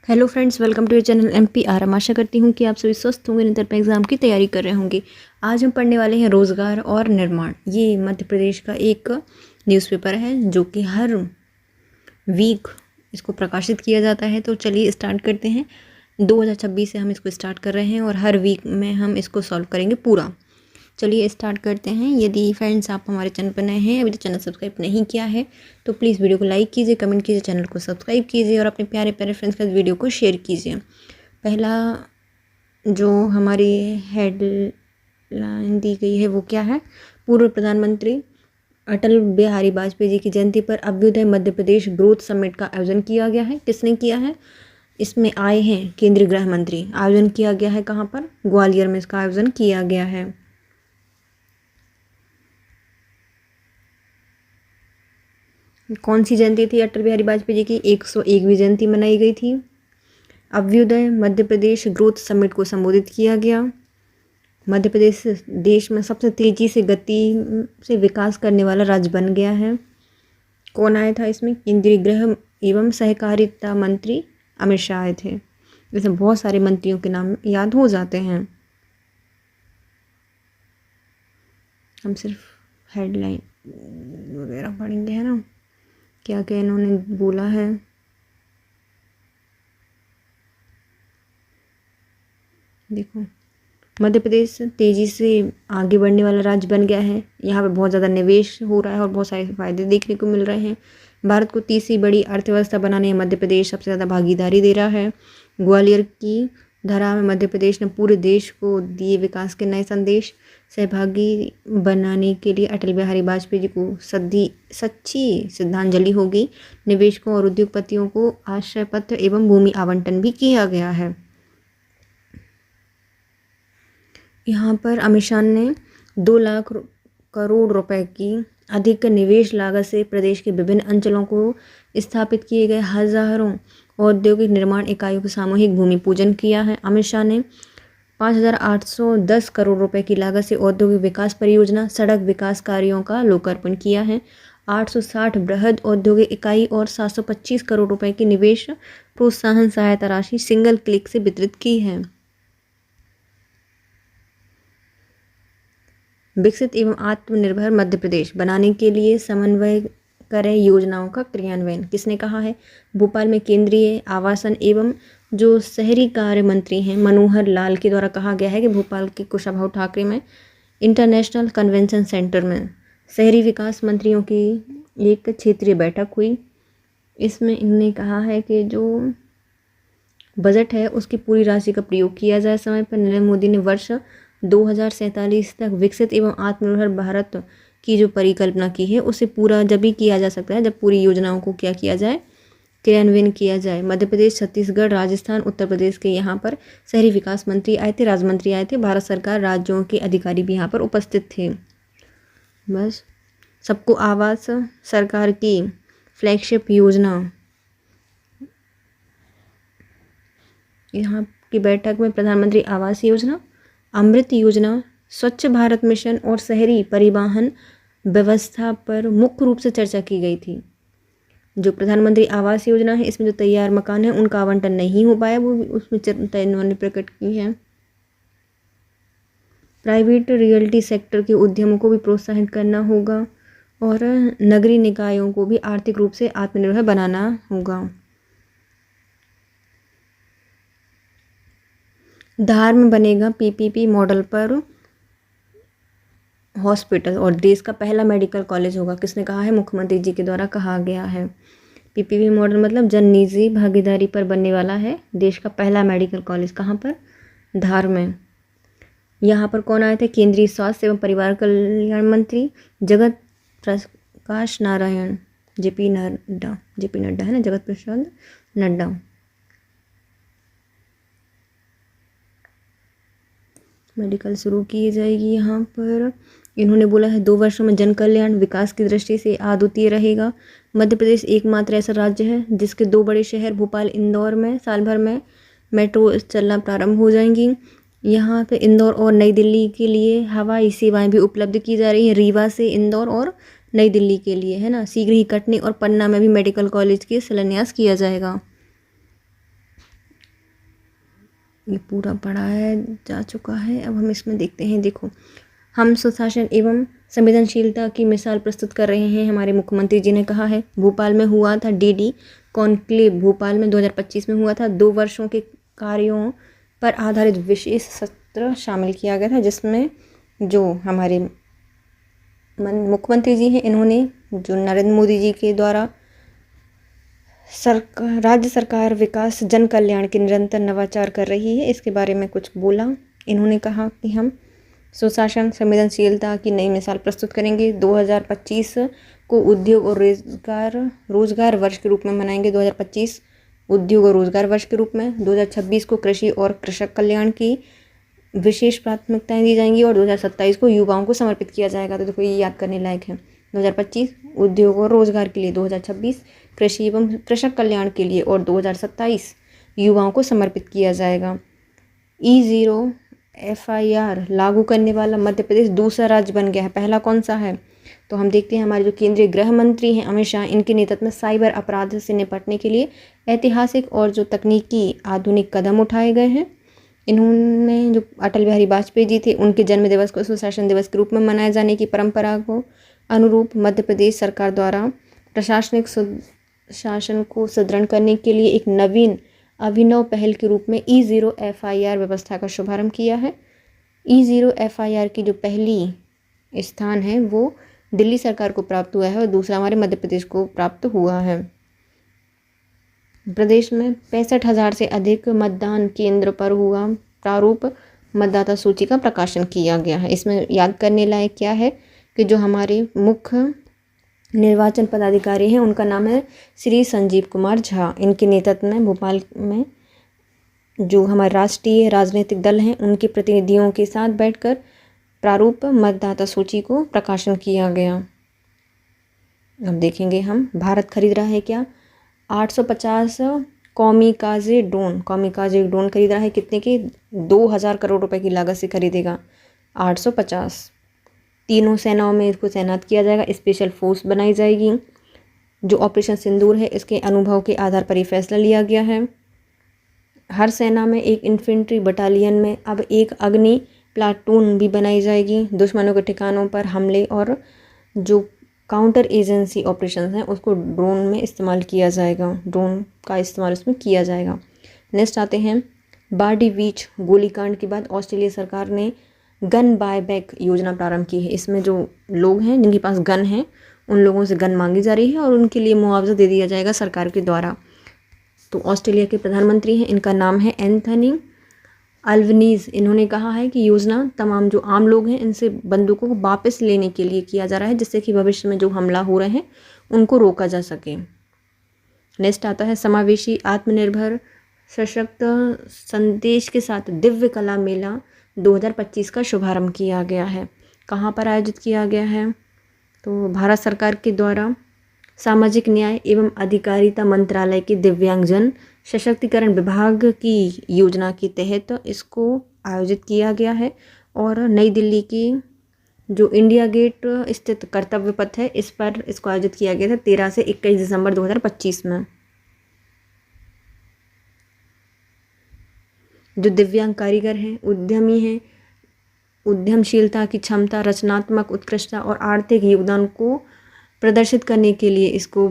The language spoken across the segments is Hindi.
Hello friends, welcome to your channel MPR। हम आशा करती हूँ कि आप सभी स्वस्थ होंगे, निरंतर एग्जाम की तैयारी कर रहे होंगे। आज हम पढ़ने वाले हैं रोज़गार और निर्माण। ये मध्य प्रदेश का एक न्यूज़पेपर है जो कि हर वीक इसको प्रकाशित किया जाता है। तो चलिए स्टार्ट करते हैं। 2026 से हम इसको स्टार्ट कर रहे हैं और हर वीक में हम इसको सॉल्व करेंगे पूरा। चलिए स्टार्ट करते हैं। यदि फ्रेंड्स आप हमारे चैनल पर नए हैं, अभी तो चैनल सब्सक्राइब नहीं किया है, तो प्लीज़ वीडियो को लाइक कीजिए, कमेंट कीजिए, चैनल को सब्सक्राइब कीजिए और अपने प्यारे प्यारे फ्रेंड्स के साथ वीडियो को शेयर कीजिए। पहला जो हमारी हेडलाइन दी गई है वो क्या है? पूर्व प्रधानमंत्री अटल बिहारी वाजपेयी जी की जयंती पर अभ्युदय मध्य प्रदेश ग्रोथ समिट का आयोजन किया गया है। किसने किया है? इसमें आए हैं केंद्रीय गृह मंत्री। आयोजन किया गया है कहाँ पर? ग्वालियर में इसका आयोजन किया गया है। कौन सी जयंती थी अटल बिहारी वाजपेयी जी की? 101वीं जयंती मनाई गई थी। अभ्युदय मध्य प्रदेश ग्रोथ समिट को संबोधित किया गया। मध्य प्रदेश देश में सबसे तेजी से गति से विकास करने वाला राज्य बन गया है। कौन आया था इसमें? केंद्रीय गृह एवं सहकारिता मंत्री अमित शाह आए थे। इसमें बहुत सारे मंत्रियों के नाम याद हो जाते हैं। हम सिर्फ हेडलाइन वगैरह पढ़ेंगे, है ना, क्या क्या इन्होंने बोला है। देखो, मध्य प्रदेश तेज़ी से आगे बढ़ने वाला राज्य बन गया है। यहाँ पे बहुत ज़्यादा निवेश हो रहा है और बहुत सारे फायदे देखने को मिल रहे हैं। भारत को तीसरी बड़ी अर्थव्यवस्था बनाने में मध्य प्रदेश सबसे ज़्यादा भागीदारी दे रहा है। ग्वालियर की धरा में मध्य प्रदेश ने पूरे देश को दिए विकास के नए संदेश। सहभागी बनाने के लिए अटल बिहारी वाजपेयी जी को सच्ची श्रद्धांजलि होगी। निवेशकों और उद्योगपतियों को आश्रय पत्र एवं भूमि आवंटन भी किया गया है। यहाँ पर अमित शाह ने 2 लाख करोड़ रुपए की अधिक निवेश लागत से प्रदेश के विभिन्न अंचलों को स्थापित किए गए हजारों औद्योगिक निर्माण इकाइयों का सामूहिक भूमि पूजन किया है। अमित शाह ने 5,810 करोड़ रुपए की लागत से औद्योगिक विकास परियोजना, सड़क विकास कार्यों का लोकार्पण किया है। 860 बृहद औद्योगिक इकाई और 725 करोड़ रुपए की निवेश प्रोत्साहन सहायता राशि सिंगल क्लिक से वितरित की है। विकसित एवं आत्मनिर्भर मध्य प्रदेश बनाने के लिए समन्वय करें योजनाओं का क्रियान्वयन। किसने कहा है? भोपाल में केंद्रीय आवासन एवं जो शहरी कार्य मंत्री हैं मनोहर लाल के द्वारा कहा गया है कि भोपाल के कुशाभाऊ ठाकरे में इंटरनेशनल कन्वेंशन सेंटर में शहरी विकास मंत्रियों की एक क्षेत्रीय बैठक हुई। इसमें इन्होंने कहा है कि जो बजट है उसकी पूरी राशि का प्रयोग किया जाए समय पर। नरेंद्र मोदी ने वर्ष 2047 तक विकसित एवं आत्मनिर्भर भारत की जो परिकल्पना की है उसे पूरा जब ही किया जा सकता है जब पूरी योजनाओं को क्या किया जाए, क्रियान्वयन किया जाए। मध्य प्रदेश, छत्तीसगढ़, राजस्थान, उत्तर प्रदेश के यहाँ पर शहरी विकास मंत्री आए थे, राज्य मंत्री आए थे, भारत सरकार राज्यों के अधिकारी भी यहाँ पर उपस्थित थे। बस सबको आवास सरकार की फ्लैगशिप योजना, यहाँ की बैठक में प्रधानमंत्री आवास योजना, अमृत योजना, स्वच्छ भारत मिशन और शहरी परिवहन व्यवस्था पर मुख्य रूप से चर्चा की गई थी। जो प्रधानमंत्री आवास योजना है इसमें जो तैयार मकान है उनका आवंटन नहीं हो पाया, वो उसमें चिंता इन्होंने प्रकट की है। प्राइवेट रियल्टी सेक्टर के उद्यमों को भी प्रोत्साहित करना होगा और नगरीय निकायों को भी आर्थिक रूप से आत्मनिर्भर बनाना होगा। धार में बनेगा PPP मॉडल पर हॉस्पिटल और देश का पहला मेडिकल कॉलेज होगा। किसने कहा है? मुख्यमंत्री जी के द्वारा कहा गया है। PPP मॉडल मतलब जन निजी भागीदारी पर बनने वाला है देश का पहला मेडिकल कॉलेज। कहाँ पर? धार में। यहाँ पर कौन आए थे? केंद्रीय स्वास्थ्य एवं परिवार कल्याण मंत्री जगत प्रकाश नारायण, JP नड्डा है ना, जगत प्रसाद नड्डा। मेडिकल शुरू की जाएगी यहाँ पर। इन्होंने बोला है 2 वर्षों में जन कल्याण विकास की दृष्टि से अद्वितीय रहेगा। मध्य प्रदेश एकमात्र ऐसा राज्य है जिसके 2 बड़े शहर भोपाल, इंदौर में साल भर में मेट्रो चलना प्रारंभ हो जाएंगी। यहाँ पे इंदौर और नई दिल्ली के लिए हवाई सेवाएं भी उपलब्ध की जा रही हैं, रीवा से इंदौर और नई दिल्ली के लिए, है ना। शीघ्र ही कटनी और पन्ना में भी मेडिकल कॉलेज के शिलान्यास किया जाएगा। ये पूरा पढ़ाया जा चुका है। अब हम इसमें देखते हैं। देखो, हम सुशासन एवं संवेदनशीलता की मिसाल प्रस्तुत कर रहे हैं। हमारे मुख्यमंत्री जी ने कहा है। भोपाल में हुआ था डीडी कॉन्क्लेव, भोपाल में 2025 में हुआ था। 2 वर्षों के कार्यों पर आधारित विशेष सत्र शामिल किया गया था, जिसमें जो हमारे मुख्यमंत्री जी हैं, इन्होंने जो नरेंद्र मोदी जी के द्वारा राज्य सरकार विकास जन कल्याण के निरंतर नवाचार कर रही है, इसके बारे में कुछ बोला। इन्होंने कहा कि हम सुशासन संवेदनशीलता की नई मिसाल प्रस्तुत करेंगे। 2025 को उद्योग और रोजगार वर्ष के रूप में मनाएंगे। 2025 उद्योग और रोजगार वर्ष के रूप में। 2026 को कृषि और कृषक कल्याण की विशेष प्राथमिकताएं दी जाएंगी और 2027 को युवाओं को समर्पित किया जाएगा। तो देखो, ये याद करने लायक है। 2025 उद्योग और रोजगार के लिए, 2026 कृषि एवं कृषक कल्याण के लिए और 2027 युवाओं को समर्पित किया जाएगा। E0 FIR लागू करने वाला मध्य प्रदेश दूसरा राज्य बन गया है। पहला कौन सा है? तो हम देखते हैं, हमारे जो केंद्रीय गृह मंत्री हैं अमित शाह, इनके नेतृत्व में साइबर अपराध से निपटने के लिए ऐतिहासिक और जो तकनीकी आधुनिक कदम उठाए गए हैं। इन्होंने जो अटल बिहारी वाजपेयी जी थे, उनके जन्म दिवस को सुशासन दिवस के रूप में मनाए जाने की परंपरा को अनुरूप मध्य प्रदेश सरकार द्वारा प्रशासनिक शासन को सुदृढ़ करने के लिए एक नवीन अभिनव पहल के रूप में E0 FIR व्यवस्था का शुभारंभ किया है। E0 FIR की जो पहली स्थान है वो दिल्ली सरकार को प्राप्त हुआ है और दूसरा हमारे मध्य प्रदेश को प्राप्त हुआ है। प्रदेश में 65,000 से अधिक मतदान केंद्र पर हुआ प्रारूप मतदाता सूची का प्रकाशन किया गया है। इसमें याद करने लायक क्या है कि जो हमारे मुख्य निर्वाचन पदाधिकारी हैं, उनका नाम है श्री संजीव कुमार झा। इनके नेतृत्व में भोपाल में जो हमारे राष्ट्रीय राजनीतिक दल हैं, उनके प्रतिनिधियों के साथ बैठकर प्रारूप मतदाता सूची को प्रकाशन किया गया। अब देखेंगे हम, भारत खरीद रहा है क्या? 850 कौमिकाजे ड्रोन खरीद रहा है। कितने के? 2000 करोड़ रुपए की लागत से खरीदेगा। 850। तीनों सेनाओं में इसको तैनात किया जाएगा। स्पेशल फोर्स बनाई जाएगी। जो ऑपरेशन सिंदूर है, इसके अनुभव के आधार पर ये फैसला लिया गया है। हर सेना में एक इन्फेंट्री बटालियन में अब एक अग्नि प्लाटून भी बनाई जाएगी। दुश्मनों के ठिकानों पर हमले और जो काउंटर एजेंसी ऑपरेशन हैं, उसको ड्रोन में इस्तेमाल किया जाएगा। ड्रोन का इस्तेमाल उसमें किया जाएगा। नेक्स्ट आते हैं, बार्डी बीच गोलीकांड के बाद ऑस्ट्रेलिया सरकार ने गन बाय बैक योजना प्रारंभ की है। इसमें जो लोग हैं जिनके पास गन है, उन लोगों से गन मांगी जा रही है और उनके लिए मुआवजा दे दिया जाएगा सरकार के द्वारा। तो ऑस्ट्रेलिया के प्रधानमंत्री हैं, इनका नाम है एंथनी अल्बनीज़। इन्होंने कहा है कि योजना तमाम जो आम लोग हैं, इनसे बंदूकों को वापस लेने के लिए किया जा रहा है, जिससे कि भविष्य में जो हमला हो रहे हैं उनको रोका जा सके। नेक्स्ट आता है, समावेशी आत्मनिर्भर सशक्त संदेश के साथ दिव्य कला मेला 2025 का शुभारंभ किया गया है। कहाँ पर आयोजित किया गया है? तो भारत सरकार के द्वारा सामाजिक न्याय एवं अधिकारिता मंत्रालय के दिव्यांगजन सशक्तिकरण विभाग की योजना के तहत इसको आयोजित किया गया है और नई दिल्ली की जो इंडिया गेट स्थित कर्तव्य पथ है, इस पर इसको आयोजित किया गया था 13 से 21 दिसंबर 2025 में। जो दिव्यांग कारीगर हैं, उद्यमी हैं, उद्यमशीलता की क्षमता, रचनात्मक उत्कृष्टता और आर्थिक योगदान को प्रदर्शित करने के लिए इसको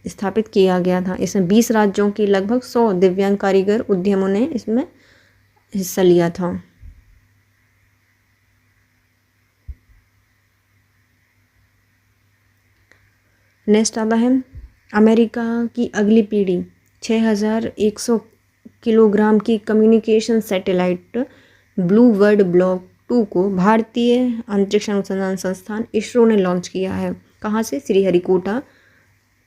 स्थापित किया गया था। इसमें 20 राज्यों के लगभग 100 दिव्यांग कारीगर उद्यमों ने इसमें हिस्सा लिया था। नेक्स्ट आता है, अमेरिका की अगली पीढ़ी 6100 किलोग्राम की communication satellite blue world block 2 को भारतीय अंतरिक्ष अनुसंधान संस्थान इसरो ने लॉन्च किया है। कहाँ से? श्रीहरिकोटा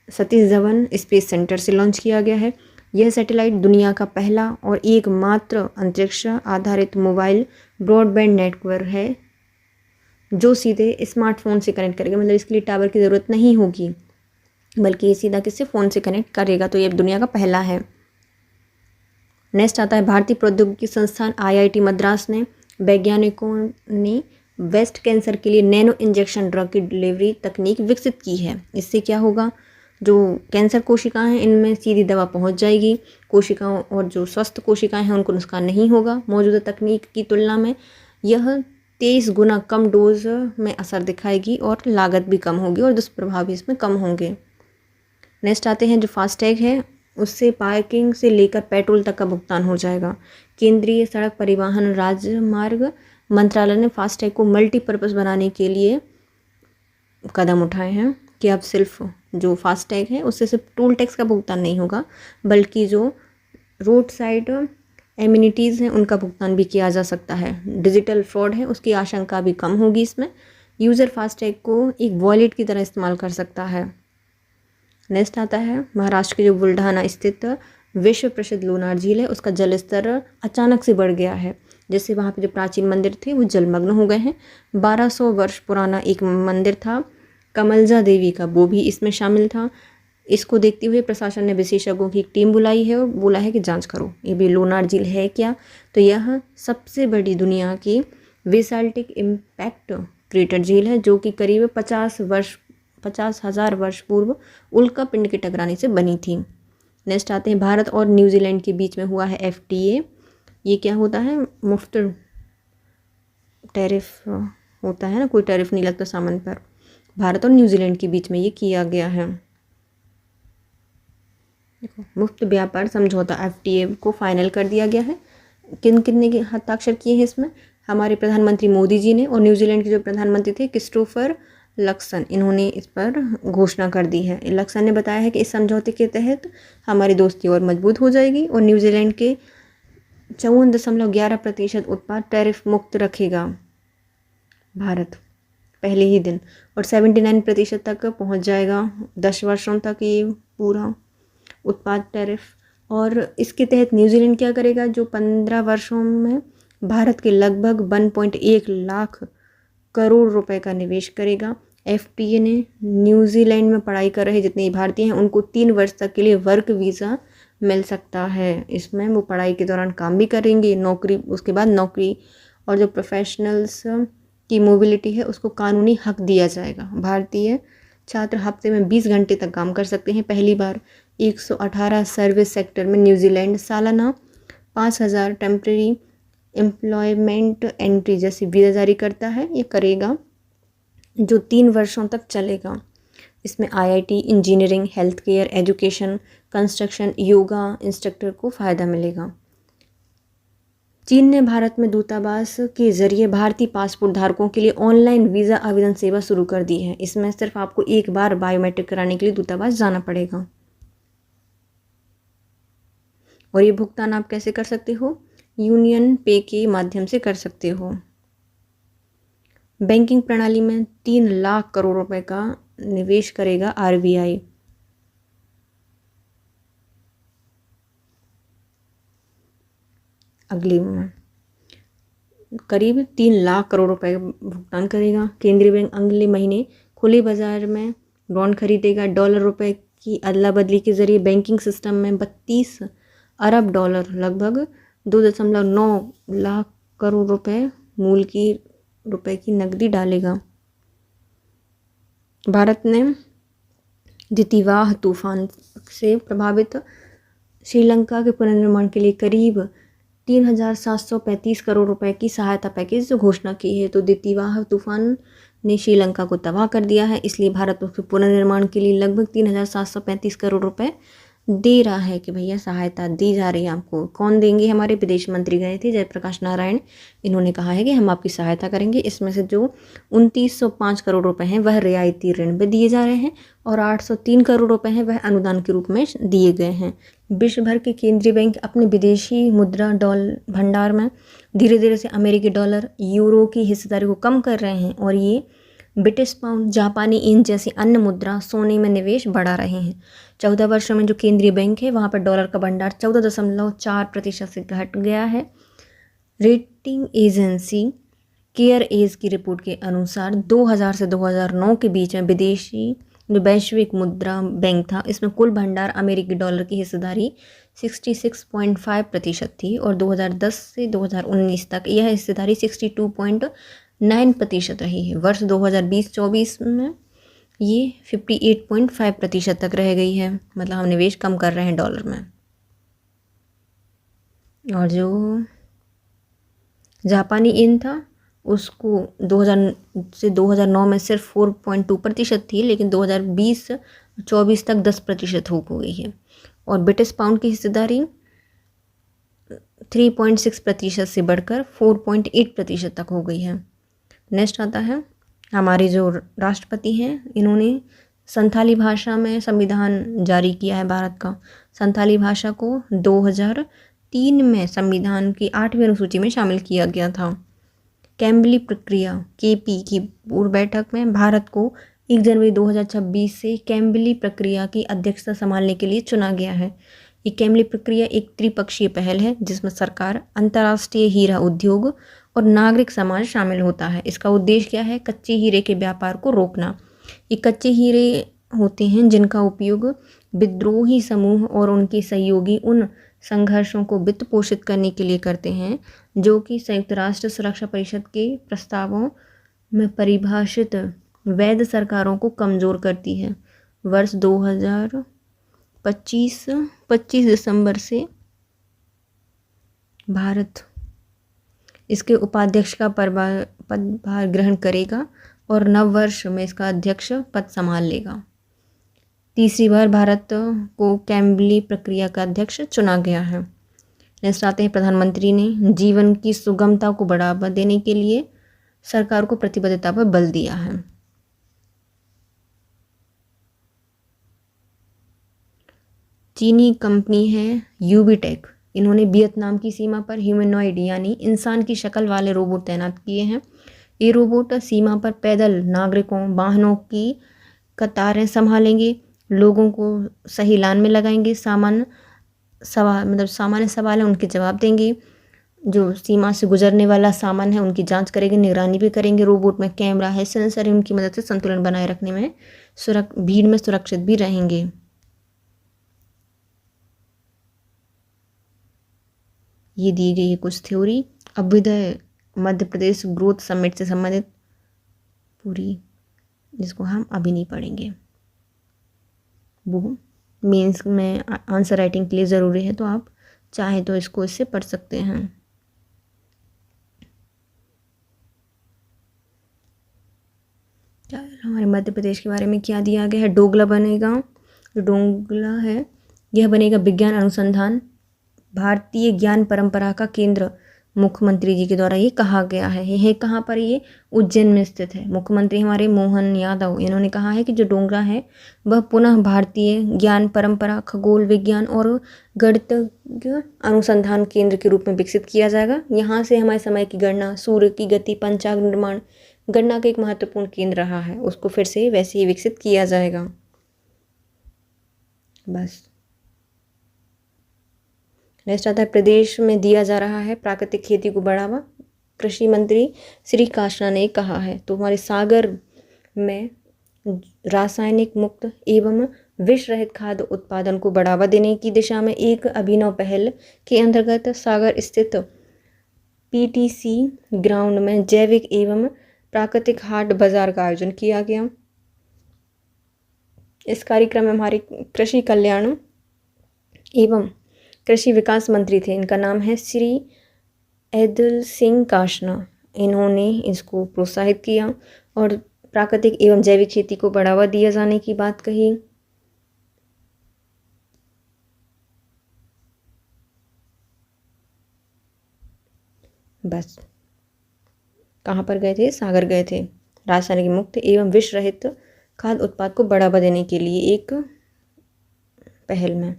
सतीश धवन स्पेस सेंटर से लॉन्च किया गया है। यह सैटेलाइट दुनिया का पहला और एकमात्र अंतरिक्ष आधारित मोबाइल ब्रॉडबैंड नेटवर्क है, जो सीधे स्मार्टफोन से कनेक्ट करेगा। मतलब इसके लिए टावर की ज़रूरत नहीं होगी, बल्कि ये सीधा किससे? फ़ोन से कनेक्ट करेगा। तो ये दुनिया का पहला है। नेक्स्ट आता है, भारतीय प्रौद्योगिकी संस्थान IIT मद्रास ने वैज्ञानिकों ने ब्रेस्ट कैंसर के लिए नैनो इंजेक्शन ड्रग की डिलीवरी तकनीक विकसित की है। इससे क्या होगा? जो कैंसर कोशिकाएं हैं इनमें सीधी दवा पहुंच जाएगी कोशिकाओं, और जो स्वस्थ कोशिकाएं हैं उनको नुकसान नहीं होगा। मौजूदा तकनीक की तुलना में यह 23 गुना कम डोज में असर दिखाएगी और लागत भी कम होगी और दुष्प्रभाव भी इसमें कम होंगे। नेक्स्ट आते हैं जो फास्टैग है, उससे पार्किंग से लेकर पेट्रोल तक का भुगतान हो जाएगा। केंद्रीय सड़क परिवहन राजमार्ग मंत्रालय ने फास्टैग को मल्टीपर्पज़ बनाने के लिए कदम उठाए हैं कि अब सिर्फ जो फास्टैग है उससे सिर्फ टोल टैक्स का भुगतान नहीं होगा, बल्कि जो रोड साइड एमिनिटीज़ हैं उनका भुगतान भी किया जा सकता है। डिजिटल फ्रॉड है उसकी आशंका भी कम होगी इसमें। यूज़र फास्टैग को एक वॉलेट की तरह इस्तेमाल कर सकता है। नेक्स्ट आता है महाराष्ट्र के जो बुल्ढाना स्थित विश्व प्रसिद्ध लोनार झील है, उसका जल स्तर अचानक से बढ़ गया है, जिससे वहाँ पे जो प्राचीन मंदिर थे वो जलमग्न हो गए हैं। 1200 वर्ष पुराना एक मंदिर था कमलजा देवी का, वो भी इसमें शामिल था। इसको देखते हुए प्रशासन ने विशेषज्ञों की एक टीम बुलाई है और बोला है कि जांच करो ये भी लोनार झील है क्या। तो यह सबसे बड़ी दुनिया की बेसाल्टिक इम्पैक्ट क्रेटर झील है, जो कि करीब 50,000 वर्ष पूर्व उल्का पिंड के टकराने से बनी थी। नेक्स्ट आते हैं भारत और न्यूजीलैंड के बीच में हुआ है FTA। ये क्या होता है, मुफ्त टैरिफ होता है ना, कोई टैरिफ नहीं लगता सामान पर। भारत और न्यूजीलैंड के बीच में ये किया गया है। देखो मुफ्त व्यापार समझौता FTA को फाइनल कर दिया गया है। किन किन ने हस्ताक्षर किए हैं इसमें, हमारे प्रधानमंत्री मोदी जी ने और न्यूजीलैंड के जो प्रधानमंत्री थे क्रिस्टोफर लक्सन, इन्होंने इस पर घोषणा कर दी है। लक्सन ने बताया है कि इस समझौते के तहत हमारी दोस्ती और मजबूत हो जाएगी और न्यूजीलैंड के 54.11% उत्पाद टैरिफ मुक्त रखेगा भारत पहले ही दिन, और 79% तक पहुंच जाएगा 10 वर्षों तक ये पूरा उत्पाद टैरिफ। और इसके तहत न्यूजीलैंड क्या करेगा, जो 15 वर्षों में भारत के लगभग 1.1 लाख करोड़ रुपए का निवेश करेगा। FTA ने न्यूजीलैंड में पढ़ाई कर रहे जितने भारतीय हैं उनको 3 वर्ष तक के लिए वर्क वीज़ा मिल सकता है। इसमें वो पढ़ाई के दौरान काम भी करेंगे, नौकरी उसके बाद नौकरी, और जो प्रोफेशनल्स की मोबिलिटी है उसको कानूनी हक दिया जाएगा। भारतीय छात्र हफ्ते में 20 घंटे तक काम कर सकते हैं। पहली बार 118 सर्विस सेक्टर में न्यूजीलैंड सालाना 5,000 टेम्प्रेरी एम्प्लॉयमेंट एंट्री जैसी वीज़ा जारी करता है, ये करेगा, जो 3 वर्षों तक चलेगा। इसमें IIT, engineering, health care, education, construction, yoga instructor को फ़ायदा मिलेगा। चीन ने भारत में दूतावास के जरिए भारतीय पासपोर्ट धारकों के लिए ऑनलाइन वीज़ा आवेदन सेवा शुरू कर दी है। इसमें सिर्फ आपको एक बार बायोमेट्रिक कराने के लिए दूतावास जाना पड़ेगा। और ये भुगतान आप कैसे कर सकते हो, यूनियन पे के माध्यम से कर सकते हो। बैंकिंग प्रणाली में 3 लाख करोड़ रुपए का निवेश करेगा RBI। अगली में करीब 3 लाख करोड़ रुपए भुगतान करेगा। केंद्रीय बैंक अगले महीने खुले बाजार में बॉन्ड खरीदेगा। डॉलर रुपए की अदला बदली के जरिए बैंकिंग सिस्टम में 32 अरब डॉलर लगभग 2.9 लाख करोड़ रुपए रुपए की नकदी डालेगा। भारत ने दितिवाह तूफान से प्रभावित श्रीलंका के पुनर्निर्माण के लिए करीब 3,735 करोड़ रुपए की सहायता पैकेज घोषणा की है। तो दितिवाह तूफान ने श्रीलंका को तबाह कर दिया है, इसलिए भारत उसके पुनर्निर्माण के लिए लगभग 3,735 करोड़ रुपए दे रहा है कि भैया सहायता दी जा रही है आपको। कौन देंगे, हमारे विदेश मंत्री गए थे जयप्रकाश नारायण, इन्होंने कहा है कि हम आपकी सहायता करेंगे। इसमें से जो 2,905 करोड़ रुपए हैं वह रियायती ऋण पे दिए जा रहे हैं और 803 करोड़ रुपए हैं वह अनुदान के रूप में दिए गए हैं। विश्व भर के केंद्रीय बैंक अपने विदेशी मुद्रा भंडार में धीरे धीरे से अमेरिकी डॉलर, यूरो की हिस्सेदारी को कम कर रहे हैं और ये ब्रिटिश पाउंड, जापानी येन जैसी अन्य मुद्रा, सोने में निवेश बढ़ा रहे हैं। 14 वर्षों में जो केंद्रीय बैंक है वहाँ पर डॉलर का भंडार 14.4% से घट गया है। रेटिंग एजेंसी केयर एज की रिपोर्ट के अनुसार 2000 से 2009 के बीच में विदेशी जो वैश्विक मुद्रा बैंक था इसमें कुल भंडार अमेरिकी डॉलर की हिस्सेदारी 66.5% थी और 2010 से 2019 तक यह हिस्सेदारी 62.9% रही है। वर्ष 2020-24 में ये 58.5% तक रह गई है, मतलब हम निवेश कम कर रहे हैं डॉलर में। और जो जापानी येन था उसको 2000 से 2009 में सिर्फ 4.2% थी, लेकिन 2020-24 तक 10% हो गई है। और ब्रिटिश पाउंड की हिस्सेदारी 3.6% से बढ़कर 4.8% तक हो गई है। नेक्स्ट आता है हमारे जो राष्ट्रपति हैं, इन्होंने संथाली भाषा में संविधान जारी किया है भारत का। संथाली भाषा को 2003 में संविधान की 8वीं अनुसूची में शामिल किया गया था। कैम्बली प्रक्रिया KP की पूर्व बैठक में भारत को 1 जनवरी 2026 से कैम्बली प्रक्रिया की अध्यक्षता संभालने के लिए चुना गया है। ये कैम्बली प्रक्रिया एक त्रिपक्षीय पहल है जिसमें सरकार, अंतर्राष्ट्रीय हीरा उद्योग और नागरिक समाज शामिल होता है। इसका उद्देश्य क्या है? कच्चे हीरे के व्यापार को रोकना। ये कच्चे हीरे होते हैं जिनका उपयोग विद्रोही समूह और उनके सहयोगी उन संघर्षों को वित्त पोषित करने के लिए करते हैं जो कि संयुक्त राष्ट्र सुरक्षा परिषद के प्रस्तावों में परिभाषित वैध सरकारों को कमज़ोर करती है। वर्ष 2025 दिसंबर से भारत इसके उपाध्यक्ष का पदभार ग्रहण करेगा और नव वर्ष में इसका अध्यक्ष पद संभाल लेगा। तीसरी बार भारत को कैम्बली प्रक्रिया का अध्यक्ष चुना गया है। नेक्स्ट आते हैं प्रधानमंत्री ने जीवन की सुगमता को बढ़ावा देने के लिए सरकार को प्रतिबद्धता पर बल दिया है। चीनी कंपनी है यूबीटेक, इन्होंने वियतनाम की सीमा पर ह्यूमनॉइड यानी इंसान की शक्ल वाले रोबोट तैनात किए हैं। ये रोबोट सीमा पर पैदल नागरिकों, वाहनों की कतारें संभालेंगे, लोगों को सही लाइन में लगाएंगे, सामान्य सवाल है उनके जवाब देंगे, जो सीमा से गुजरने वाला सामान है उनकी जांच करेंगे, निगरानी भी करेंगे। रोबोट में कैमरा है, सेंसर है, उनकी मदद से संतुलन बनाए रखने में भीड़ में सुरक्षित भी रहेंगे। ये दी गई है कुछ theory. Abhyuday Madhya Pradesh growth summit से संबंधित पूरी, जिसको हम अभी नहीं पढ़ेंगे, वो मेंस में आंसर राइटिंग के लिए ज़रूरी है, तो आप चाहें तो इसको इससे पढ़ सकते हैं। हमारे मध्य प्रदेश के बारे में क्या दिया गया है? डोगला बनेगा, जो डोगला है यह बनेगा विज्ञान अनुसंधान भारतीय ज्ञान परंपरा का केंद्र। मुख्यमंत्री जी के द्वारा ये कहा गया है। यह कहाँ पर? ये उज्जैन में स्थित है। मुख्यमंत्री हमारे मोहन यादव, इन्होंने कहा है कि जो डोगरा है वह पुनः भारतीय ज्ञान परंपरा, खगोल विज्ञान और गणितज्ञ अनुसंधान केंद्र के रूप में विकसित किया जाएगा। यहाँ से हमारे समय की गणना, सूर्य की गति, पंचांग निर्माण, गणना का एक महत्वपूर्ण केंद्र रहा है, उसको फिर से वैसे ही विकसित किया जाएगा। बस। नेक्स्ट आता है प्रदेश में दिया जा रहा है प्राकृतिक खेती को बढ़ावा। कृषि मंत्री श्री काशना ने कहा है। तो हमारे सागर में रासायनिक मुक्त एवं विष रहित खाद्य उत्पादन को बढ़ावा देने की दिशा में एक अभिनव पहल के अंतर्गत सागर स्थित PTC ग्राउंड में जैविक एवं प्राकृतिक हाट बाजार का आयोजन किया गया। इस कार्यक्रम में हमारे कृषि कल्याण एवं कृषि विकास मंत्री थे, इनका नाम है श्री ऐदल सिंह काशना। इन्होंने इसको प्रोत्साहित किया और प्राकृतिक एवं जैविक खेती को बढ़ावा दिया जाने की बात कही। बस। कहाँ पर गए थे? सागर गए थे। रासायनिक मुक्त एवं विष रहित खाद्य उत्पाद को बढ़ावा देने के लिए एक पहल में।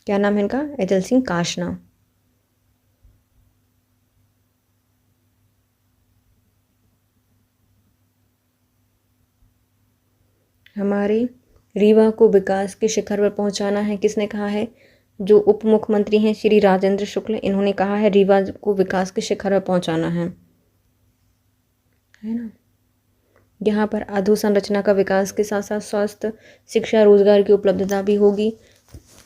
क्या नाम है इनका? ऐदल सिंह काशना। हमारे रीवा को विकास के शिखर पर पहुंचाना है, किसने कहा है? जो उप मुख्यमंत्री हैं श्री राजेंद्र शुक्ल, इन्होंने कहा है रीवा को विकास के शिखर पर पहुंचाना है ना। यहाँ पर अधोसंरचना का विकास के साथ साथ स्वास्थ्य, शिक्षा, रोजगार की उपलब्धता भी होगी।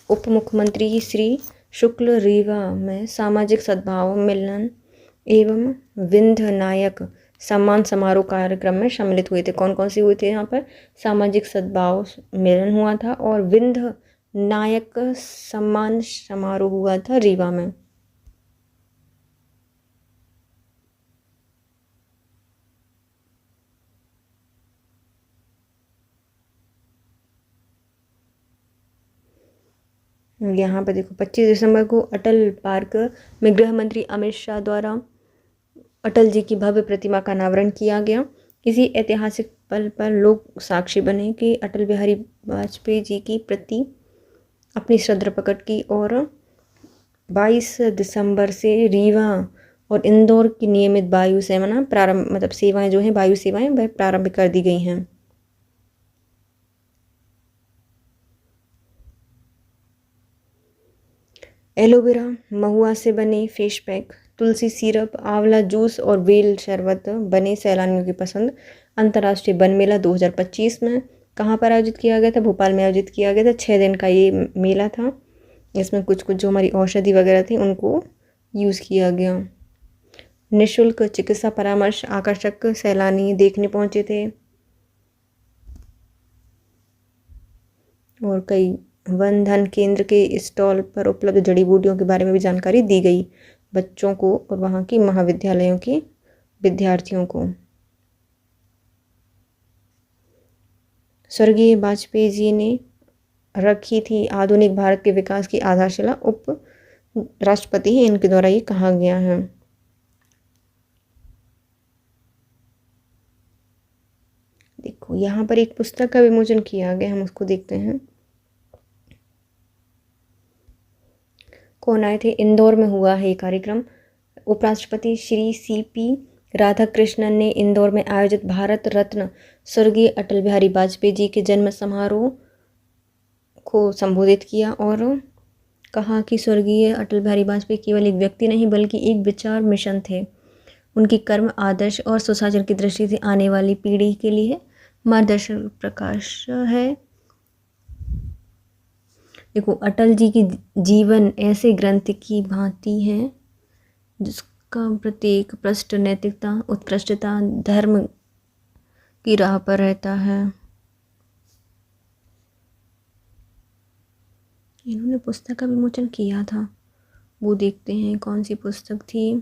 उप मुख्यमंत्री श्री शुक्ल रीवा में सामाजिक सद्भाव, मिलन एवं विंध्य नायक सम्मान समारोह कार्यक्रम में सम्मिलित हुए थे। कौन कौन से हुए थे यहाँ पर? सामाजिक सद्भाव मिलन हुआ था और विंध्य नायक सम्मान समारोह हुआ था रीवा में। यहाँ पे देखो 25 दिसंबर को अटल पार्क में गृह मंत्री अमित शाह द्वारा अटल जी की भव्य प्रतिमा का अनावरण किया गया। इसी ऐतिहासिक पल पर लोग साक्षी बने कि अटल बिहारी वाजपेयी जी की प्रति अपनी श्रद्धा प्रकट की और 22 दिसंबर से रीवा और इंदौर की नियमित वायु सेवा प्रारंभ मतलब सेवाएं जो हैं वायु सेवाएं वह प्रारंभ कर दी गई हैं। एलोवेरा महुआ से बने फेस पैक, तुलसी सिरप, आंवला जूस और बेल शरबत बने सैलानियों की पसंद। अंतर्राष्ट्रीय वन मेला 2025 में कहाँ पर आयोजित किया गया था? भोपाल में आयोजित किया गया था। 6 दिन का ये मेला था। इसमें कुछ कुछ जो हमारी औषधि वगैरह थी उनको यूज़ किया गया। निःशुल्क चिकित्सा परामर्श आकर्षक सैलानी देखने पहुँचे थे और कई वन धन केंद्र के स्टॉल पर उपलब्ध जड़ी बूटियों के बारे में भी जानकारी दी गई बच्चों को और वहाँ की महाविद्यालयों के विद्यार्थियों को। स्वर्गीय वाजपेयी जी ने रखी थी आधुनिक भारत के विकास की आधारशिला। उप राष्ट्रपति हैं इनके द्वारा ये कहा गया है। देखो यहाँ पर एक पुस्तक का विमोचन किया गया, हम उसको देखते हैं। कौन आए थे? इंदौर में हुआ है ये कार्यक्रम। उपराष्ट्रपति श्री CP राधाकृष्णन ने इंदौर में आयोजित भारत रत्न स्वर्गीय अटल बिहारी वाजपेयी जी के जन्म समारोह को संबोधित किया और कहा कि स्वर्गीय अटल बिहारी वाजपेयी केवल एक व्यक्ति नहीं बल्कि एक विचार मिशन थे। उनकी कर्म आदर्श और सुशासन की दृष्टि से आने वाली पीढ़ी के लिए मार्गदर्शन प्रकाश है। देखो अटल जी की जीवन ऐसे ग्रंथ की भांति है जिसका प्रत्येक पृष्ठ नैतिकता उत्कृष्टता धर्म की राह पर रहता है। इन्होंने पुस्तक का विमोचन किया था, वो देखते हैं कौन सी पुस्तक थी।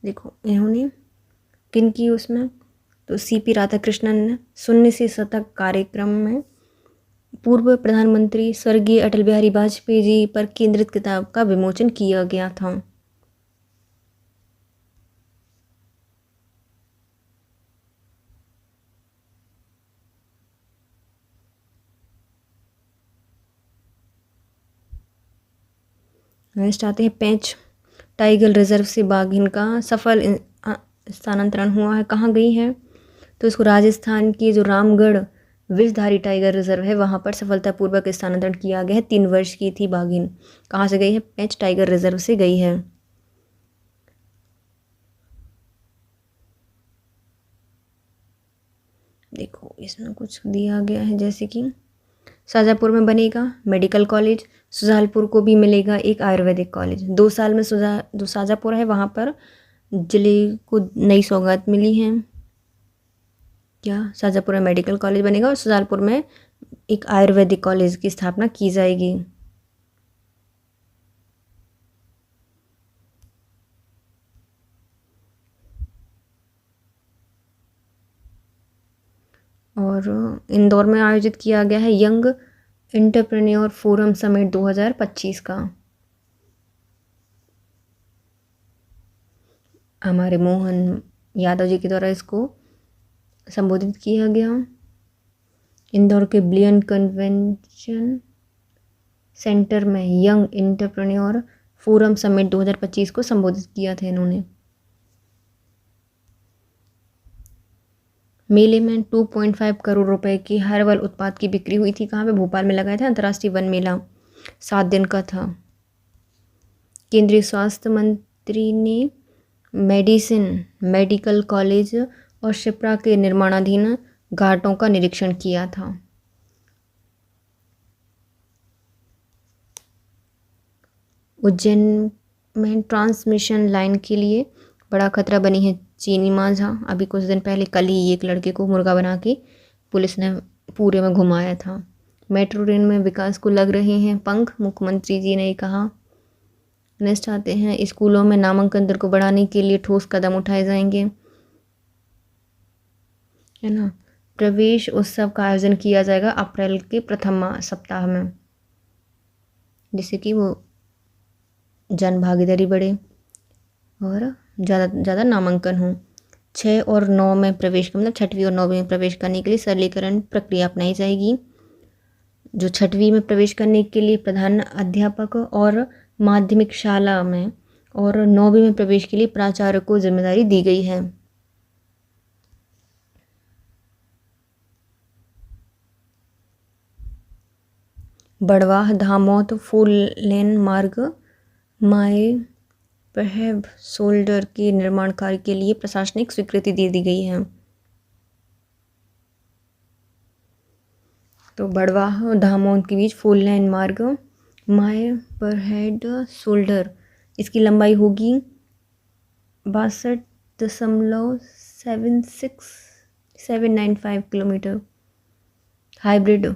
देखो इन्होंने किन की उसमें तो CP राधाकृष्णन ने शून्य से शतक कार्यक्रम में पूर्व प्रधानमंत्री स्वर्गीय अटल बिहारी वाजपेयी जी पर केंद्रित किताब का विमोचन किया गया था। नेक्स्ट आते हैं पेंच टाइगर रिजर्व से बाघिन का सफल स्थानांतरण हुआ है। कहाँ गई है? तो इसको राजस्थान की जो रामगढ़ विषधारी टाइगर रिजर्व है वहाँ पर सफलतापूर्वक स्थानांतरण किया गया है। 3 वर्ष की थी बाघिन। कहाँ से गई है? पेंच टाइगर रिजर्व से गई है। देखो इसमें कुछ दिया गया है जैसे कि शाजापुर में बनेगा मेडिकल कॉलेज, सुजालपुर को भी मिलेगा एक आयुर्वेदिक कॉलेज। 2 साल में जो शाजापुर है वहाँ पर जिले को नई सौगात मिली है। क्या? शाजापुर में मेडिकल कॉलेज बनेगा और सुजालपुर में एक आयुर्वेदिक कॉलेज की स्थापना की जाएगी। और इंदौर में आयोजित किया गया है यंग एंटरप्रेन्योर फोरम समिट 2025 का। हमारे मोहन यादव जी के द्वारा इसको संबोधित किया गया। इंदौर के ब्लियन कन्वेंशन सेंटर में यंग एंटरप्रेन्योर फोरम समिट 2025 को संबोधित किया था इन्होंने। मेले में 2.5 करोड़ रुपए की हर्बल उत्पाद की बिक्री हुई थी। कहाँ पे? भोपाल में लगाया था अंतर्राष्ट्रीय वन मेला, 7 दिन का था। केंद्रीय स्वास्थ्य मंत्री ने मेडिकल कॉलेज और शिप्रा के निर्माणाधीन घाटों का निरीक्षण किया था। उज्जैन में ट्रांसमिशन लाइन के लिए बड़ा खतरा बनी है चीनी मांझा। अभी कुछ दिन पहले कल ही एक लड़के को मुर्गा बना के पुलिस ने पूरे में घुमाया था। मेट्रो ट्रेन में विकास को लग रहे हैं पंख, मुख्यमंत्री जी ने कहा। नेक्स्ट आते हैं, स्कूलों में नामांकन दर को बढ़ाने के लिए ठोस कदम उठाए जाएंगे, है ना। प्रवेश उत्सव का आयोजन किया जाएगा अप्रैल के प्रथम सप्ताह में, जिससे कि वो जन भागीदारी बढ़े और ज़्यादा नामांकन हो। 6 और 9 में प्रवेश मतलब 6वीं और 9वीं में प्रवेश करने के लिए सरलीकरण प्रक्रिया अपनाई जाएगी। जो 6वीं में प्रवेश करने के लिए प्रधान अध्यापक और माध्यमिक शाला में और 9वीं में प्रवेश के लिए प्राचार्य को जिम्मेदारी दी गई है। बड़वाह धामोत 4 लेन मार्ग माए पहेब शोल्डर के निर्माण कार्य के लिए प्रशासनिक स्वीकृति दे दी गई है। तो बड़वाह धामों के बीच 4 लेन मार्ग माए परहेड शोल्डर, इसकी लंबाई होगी 62.795 किलोमीटर। हाइब्रिड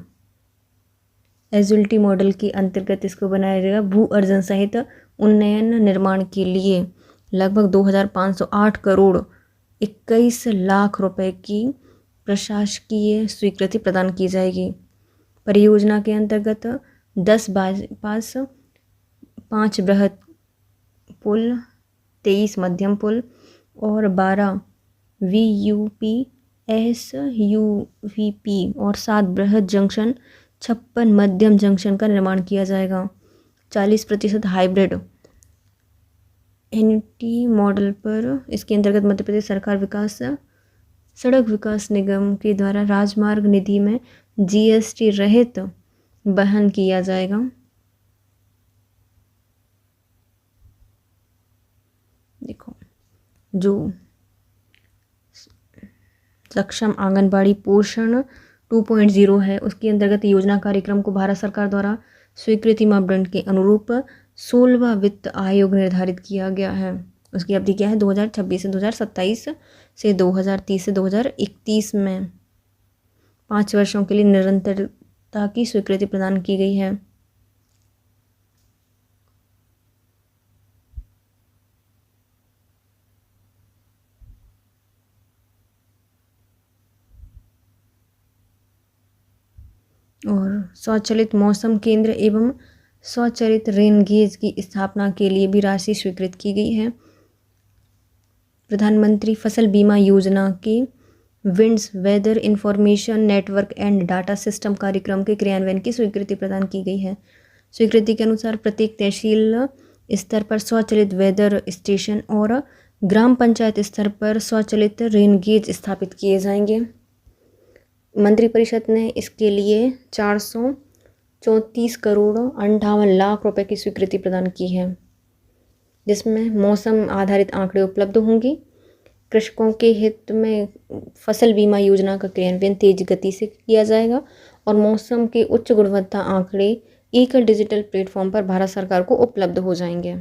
एजुलिटी मॉडल के अंतर्गत इसको बनाया जाएगा। भू अर्जन सहित उन्नयन निर्माण के लिए लगभग 2,508 करोड़ 21 लाख रुपए की प्रशासकीय स्वीकृति प्रदान की जाएगी। परियोजना के अंतर्गत 10 बाईपास, 5 बृहद पुल, 23 मध्यम पुल और 12 VUP और 7 बृहद जंक्शन, 56 मध्यम जंक्शन का निर्माण किया जाएगा। 40% हाइब्रिड एन्युटी मॉडल पर इसके अंतर्गत मध्य प्रदेश सरकार सड़क विकास निगम के द्वारा राजमार्ग निधि में GST रहित वहन किया जाएगा। देखो, जो सक्षम आंगनबाड़ी पोषण 2.0 है, उसके अंतर्गत योजना कार्यक्रम को भारत सरकार द्वारा स्वीकृति मापदंड के अनुरूप 16वां वित्त आयोग निर्धारित किया गया है। उसकी अवधि क्या है? 2026 से 2027 से 2030 से 2031 में 5 वर्षों के लिए निरंतरता की स्वीकृति प्रदान की गई है। और स्वचालित मौसम केंद्र एवं स्वचालित रेन गेज की स्थापना के लिए भी राशि स्वीकृत की गई है। प्रधानमंत्री फसल बीमा योजना के WINDS weather information network and data system कार्यक्रम के क्रियान्वयन की स्वीकृति प्रदान की गई है। स्वीकृति के अनुसार प्रत्येक तहसील स्तर पर स्वचालित वेदर स्टेशन और ग्राम पंचायत स्तर पर स्वचालित रेन गेज स्थापित किए जाएंगे। मंत्रिपरिषद ने इसके लिए 434 करोड़ 58 लाख रुपए की स्वीकृति प्रदान की है, जिसमें मौसम आधारित आंकड़े उपलब्ध होंगे। कृषकों के हित में फसल बीमा योजना का क्रियान्वयन तेज गति से किया जाएगा और मौसम के उच्च गुणवत्ता आंकड़े एक डिजिटल प्लेटफॉर्म पर भारत सरकार को उपलब्ध हो जाएंगे।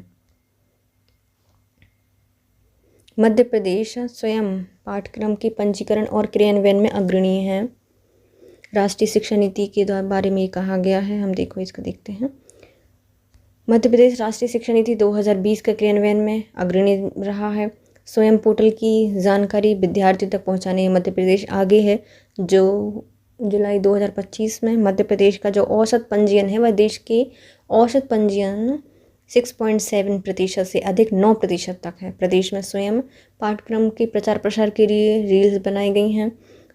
मध्य प्रदेश स्वयं पाठ्यक्रम के पंजीकरण और क्रियान्वयन में अग्रणी है। राष्ट्रीय शिक्षा नीति के बारे में कहा गया है, हम इसको देखते हैं। मध्य प्रदेश राष्ट्रीय शिक्षा नीति 2020 का क्रियान्वयन में अग्रणी रहा है। स्वयं पोर्टल की जानकारी विद्यार्थियों तक पहुंचाने में मध्य प्रदेश आगे है। जो जुलाई 2025 में मध्य प्रदेश का जो औसत पंजीयन है वह देश के औसत पंजीयन 6.7% से अधिक 9% तक है। प्रदेश में स्वयं पाठ्यक्रम के प्रचार प्रसार के लिए रील्स बनाई गई हैं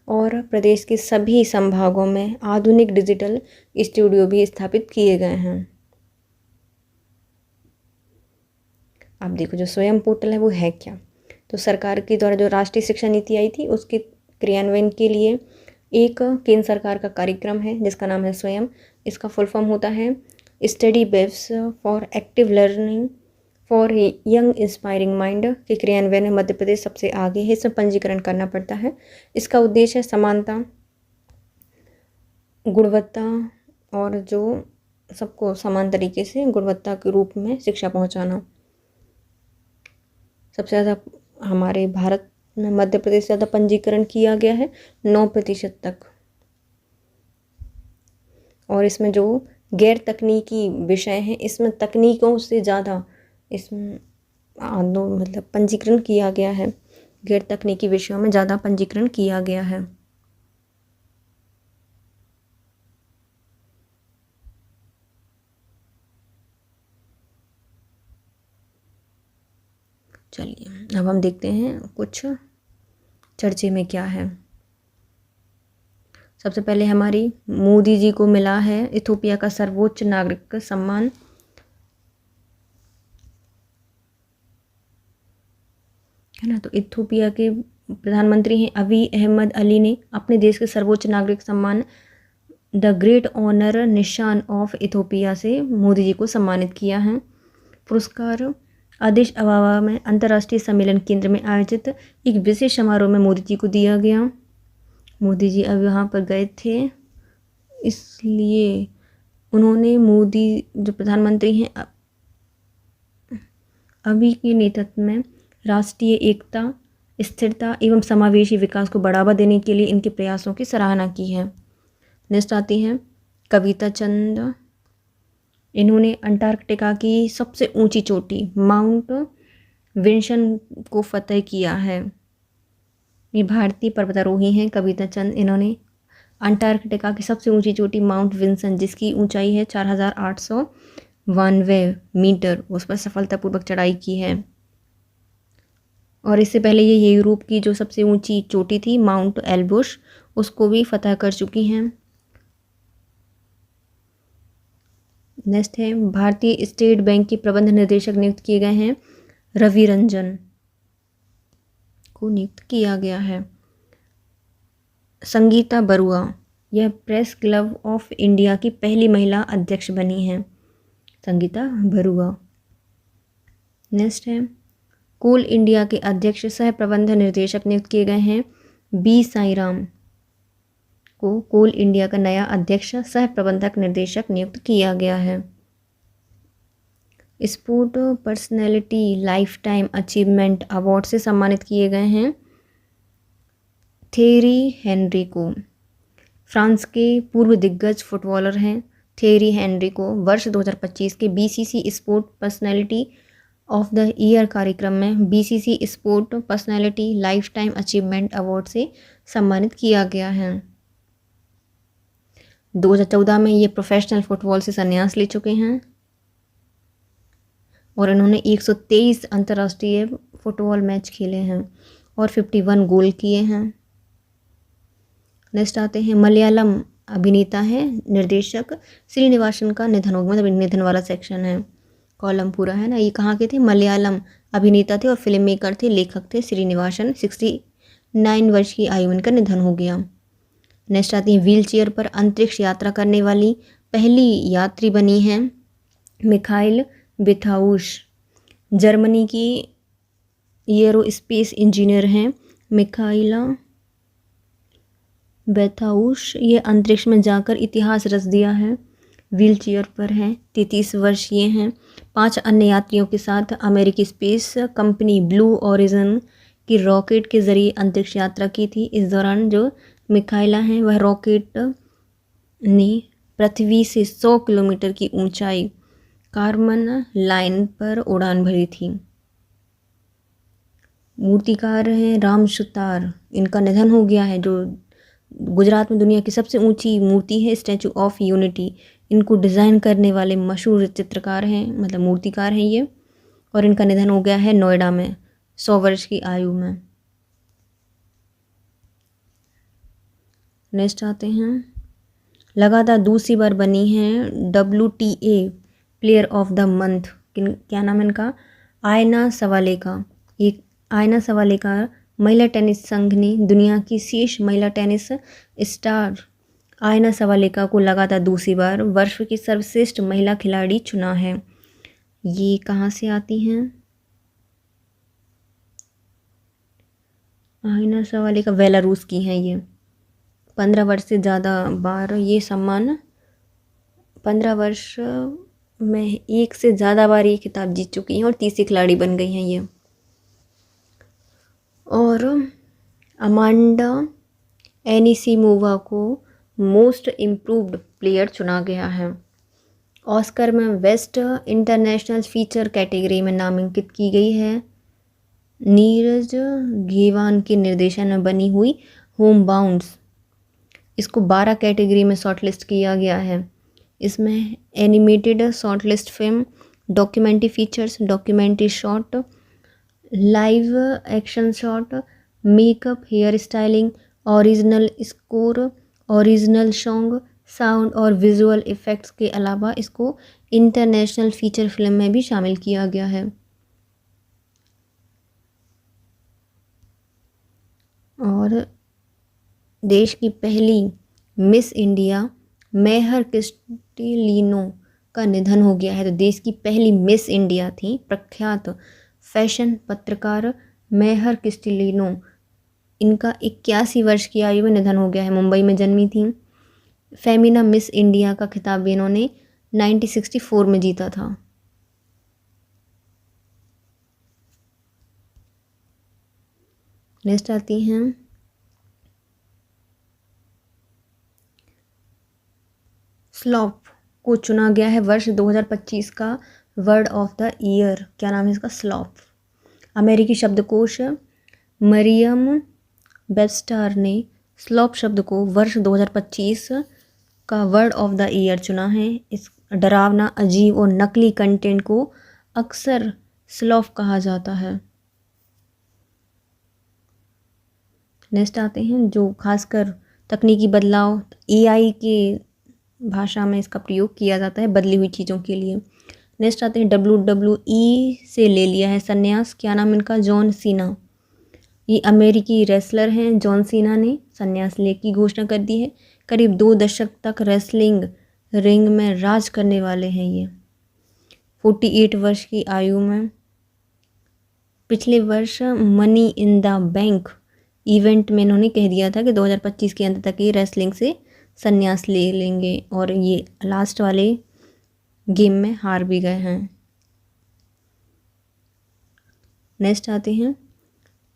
और प्रदेश के सभी संभागों में आधुनिक डिजिटल स्टूडियो भी स्थापित किए गए हैं। अब देखो, जो स्वयं पोर्टल है वो है क्या। तो सरकार के द्वारा जो राष्ट्रीय शिक्षा नीति आई थी उसके क्रियान्वयन के लिए एक केंद्र सरकार का कार्यक्रम है जिसका नाम है स्वयं। इसका फुल फॉर्म होता है study webs for active learning for young inspiring mind के क्रियान्वयन में मध्य प्रदेश सबसे आगे है। इसमें पंजीकरण करना पड़ता है। इसका उद्देश्य है समानता, गुणवत्ता और जो सबको समान तरीके से गुणवत्ता के रूप में शिक्षा पहुंचाना। सबसे ज़्यादा हमारे भारत में मध्य प्रदेश से ज़्यादा पंजीकरण किया गया है, 9% तक। और इसमें जो गैर तकनीकी विषय हैं, इसमें तकनीकों से ज़्यादा इसमें मतलब पंजीकरण किया गया है। गैर तकनीकी विषयों में ज़्यादा पंजीकरण किया गया है। चलिए अब हम देखते हैं कुछ चर्चे में क्या है। सबसे पहले हमारी मोदी जी को मिला है इथोपिया का सर्वोच्च नागरिक सम्मान। है ना। तो इथोपिया के प्रधानमंत्री हैं अबी अहमद अली ने अपने देश के सर्वोच्च नागरिक सम्मान द ग्रेट ऑनर निशान ऑफ इथोपिया से मोदी जी को सम्मानित किया है। पुरस्कार आदिश अबाबा में अंतर्राष्ट्रीय सम्मेलन केंद्र में आयोजित एक विशेष समारोह में मोदी जी को दिया गया। मोदी जी अब यहाँ पर गए थे, इसलिए उन्होंने मोदी जो प्रधानमंत्री हैं अभी के नेतृत्व में राष्ट्रीय एकता, स्थिरता एवं समावेशी विकास को बढ़ावा देने के लिए इनके प्रयासों की सराहना की है। नेक्स्ट आती हैं कविता चंद। इन्होंने अंटार्कटिका की सबसे ऊंची चोटी माउंट विंसन को फतह किया है। ये भारतीय पर्वतारोही हैं कविता चंद। इन्होंने अंटार्कटिका की सबसे ऊंची चोटी माउंट विंसन, जिसकी ऊंचाई है 4892 मीटर, उस पर सफलतापूर्वक चढ़ाई की है। और इससे पहले ये यूरोप की जो सबसे ऊंची चोटी थी माउंट एल्ब्रुस, उसको भी फतह कर चुकी हैं। नेक्स्ट है भारतीय स्टेट बैंक के प्रबंध निदेशक नियुक्त किए गए हैं रवि रंजन को नियुक्त किया गया है। संगीता बरुआ, यह प्रेस क्लब ऑफ इंडिया की पहली महिला अध्यक्ष बनी हैं, संगीता बरुआ। नेक्स्ट है कोल इंडिया के अध्यक्ष सह प्रबंध निर्देशक नियुक्त किए गए हैं बी साईराम को कोल इंडिया का नया अध्यक्ष सह प्रबंधक निर्देशक नियुक्त किया गया है। Sport personality life time achievement award से सम्मानित किए गए हैं थेरी हेनरी को। फ्रांस के पूर्व दिग्गज फुटबॉलर हैं थेरी हेनरी को वर्ष 2025 के BCC sport personality of the year कार्यक्रम में BCC sport personality life time achievement award से सम्मानित किया गया है। 2014 में ये प्रोफेशनल फुटबॉल से संन्यास ले चुके हैं और इन्होंने 123 अंतर्राष्ट्रीय फुटबॉल मैच खेले हैं और 51 गोल किए हैं। नेक्स्ट आते हैं मलयालम अभिनेता हैं निर्देशक श्रीनिवासन का निधन हो गया, मतलब निधन वाला सेक्शन है, कॉलम पूरा है ना। ये कहाँ के थे? मलयालम अभिनेता थे और फिल्म मेकर थे, लेखक थे श्रीनिवासन। 69 वर्ष की आयु में इनका निधन हो गया। नेक्स्ट आती है व्हील चेयर पर अंतरिक्ष यात्रा करने वाली पहली यात्री बनी हैं मिखाइल बेथाउस, जर्मनी की एरोस्पेस इंजीनियर हैं मिखाइला बेथाउस। ये अंतरिक्ष में जाकर इतिहास रच दिया है। व्हील चेयर पर हैं, 33 वर्षीय हैं। 5 अन्य यात्रियों के साथ अमेरिकी स्पेस कंपनी ब्लू ओरिजिन की रॉकेट के जरिए अंतरिक्ष यात्रा की थी। इस दौरान जो मिखाइला हैं वह रॉकेट ने पृथ्वी से 100 किलोमीटर की ऊंचाई कार्मन लाइन पर उड़ान भरी थी। मूर्तिकार हैं राम सुतार, इनका निधन हो गया है। जो गुजरात में दुनिया की सबसे ऊंची मूर्ति है स्टैचू ऑफ यूनिटी, इनको डिज़ाइन करने वाले मशहूर चित्रकार हैं, मतलब मूर्तिकार हैं ये, और इनका निधन हो गया है नोएडा में 100 वर्ष की आयु में। नेक्स्ट आते हैं लगातार दूसरी बार बनी हैं WTA player of the month, क्या नाम है इनका? आयना सवालेका। एक आयना सवालेका महिला टेनिस संघ ने दुनिया की शीर्ष महिला टेनिस स्टार आयना सवालेका को लगातार दूसरी बार वर्ष की सर्वश्रेष्ठ महिला खिलाड़ी चुना है। ये कहाँ से आती हैं? आयना सवालेका बेलारूस की हैं ये। 15 वर्ष से ज़्यादा बार ये सम्मान 15 वर्ष में एक से ज़्यादा बार ये खिताब जीत चुकी हैं और तीसरी खिलाड़ी बन गई हैं ये। और अमांडा एनिसिमोवा को मोस्ट इम्प्रूव्ड प्लेयर चुना गया है। ऑस्कर में बेस्ट इंटरनेशनल फीचर कैटेगरी में नामांकित की गई है नीरज घेवान के निर्देशन में बनी हुई होम बाउंड्स। इसको 12 कैटेगरी में शॉर्टलिस्ट किया गया है। इसमें animated shortlist film, documentary features, documentary shot, live action shot, makeup, hair styling, original score, original song, sound और विजुअल इफ़ेक्ट्स के अलावा इसको इंटरनेशनल फीचर फिल्म में भी शामिल किया गया है। और देश की पहली मिस इंडिया मेहर क्रिस्टिलिनो का निधन हो गया है। तो देश की पहली मिस इंडिया थी प्रख्यात फैशन पत्रकार मेहर क्रिस्टिलिनो। इनका 81 वर्ष की आयु में निधन हो गया है। मुंबई में जन्मी थी। फेमिना मिस इंडिया का खिताब भी इन्होंने 1964 में जीता था। नेक्स्ट आती हैं स्लॉप को चुना गया है वर्ष 2025 का वर्ड ऑफ द ईयर। क्या नाम है इसका? स्लॉप। अमेरिकी शब्दकोश मरियम वेबस्टर ने स्लॉप शब्द को वर्ष 2025 का वर्ड ऑफ द ईयर चुना है। इस डरावना, अजीब और नकली कंटेंट को अक्सर स्लॉफ कहा जाता है। नेक्स्ट आते हैं जो खासकर तकनीकी बदलाव एआई के भाषा में इसका प्रयोग किया जाता है बदली हुई चीज़ों के लिए। नेक्स्ट आते हैं WWE से ले लिया है संन्यास। क्या नाम इनका? John Cena. ये अमेरिकी रेसलर हैं। जॉन सीना ने संन्यास लेने की घोषणा कर दी है। करीब 2 दशक तक रेसलिंग रिंग में राज करने वाले हैं ये 48 वर्ष की आयु में। पिछले वर्ष money in the bank event में इन्होंने कह दिया था कि 2025 के अंत तक ये रेसलिंग से संन्यास ले लेंगे और ये लास्ट वाले गेम में हार भी गए हैं। नेक्स्ट आते हैं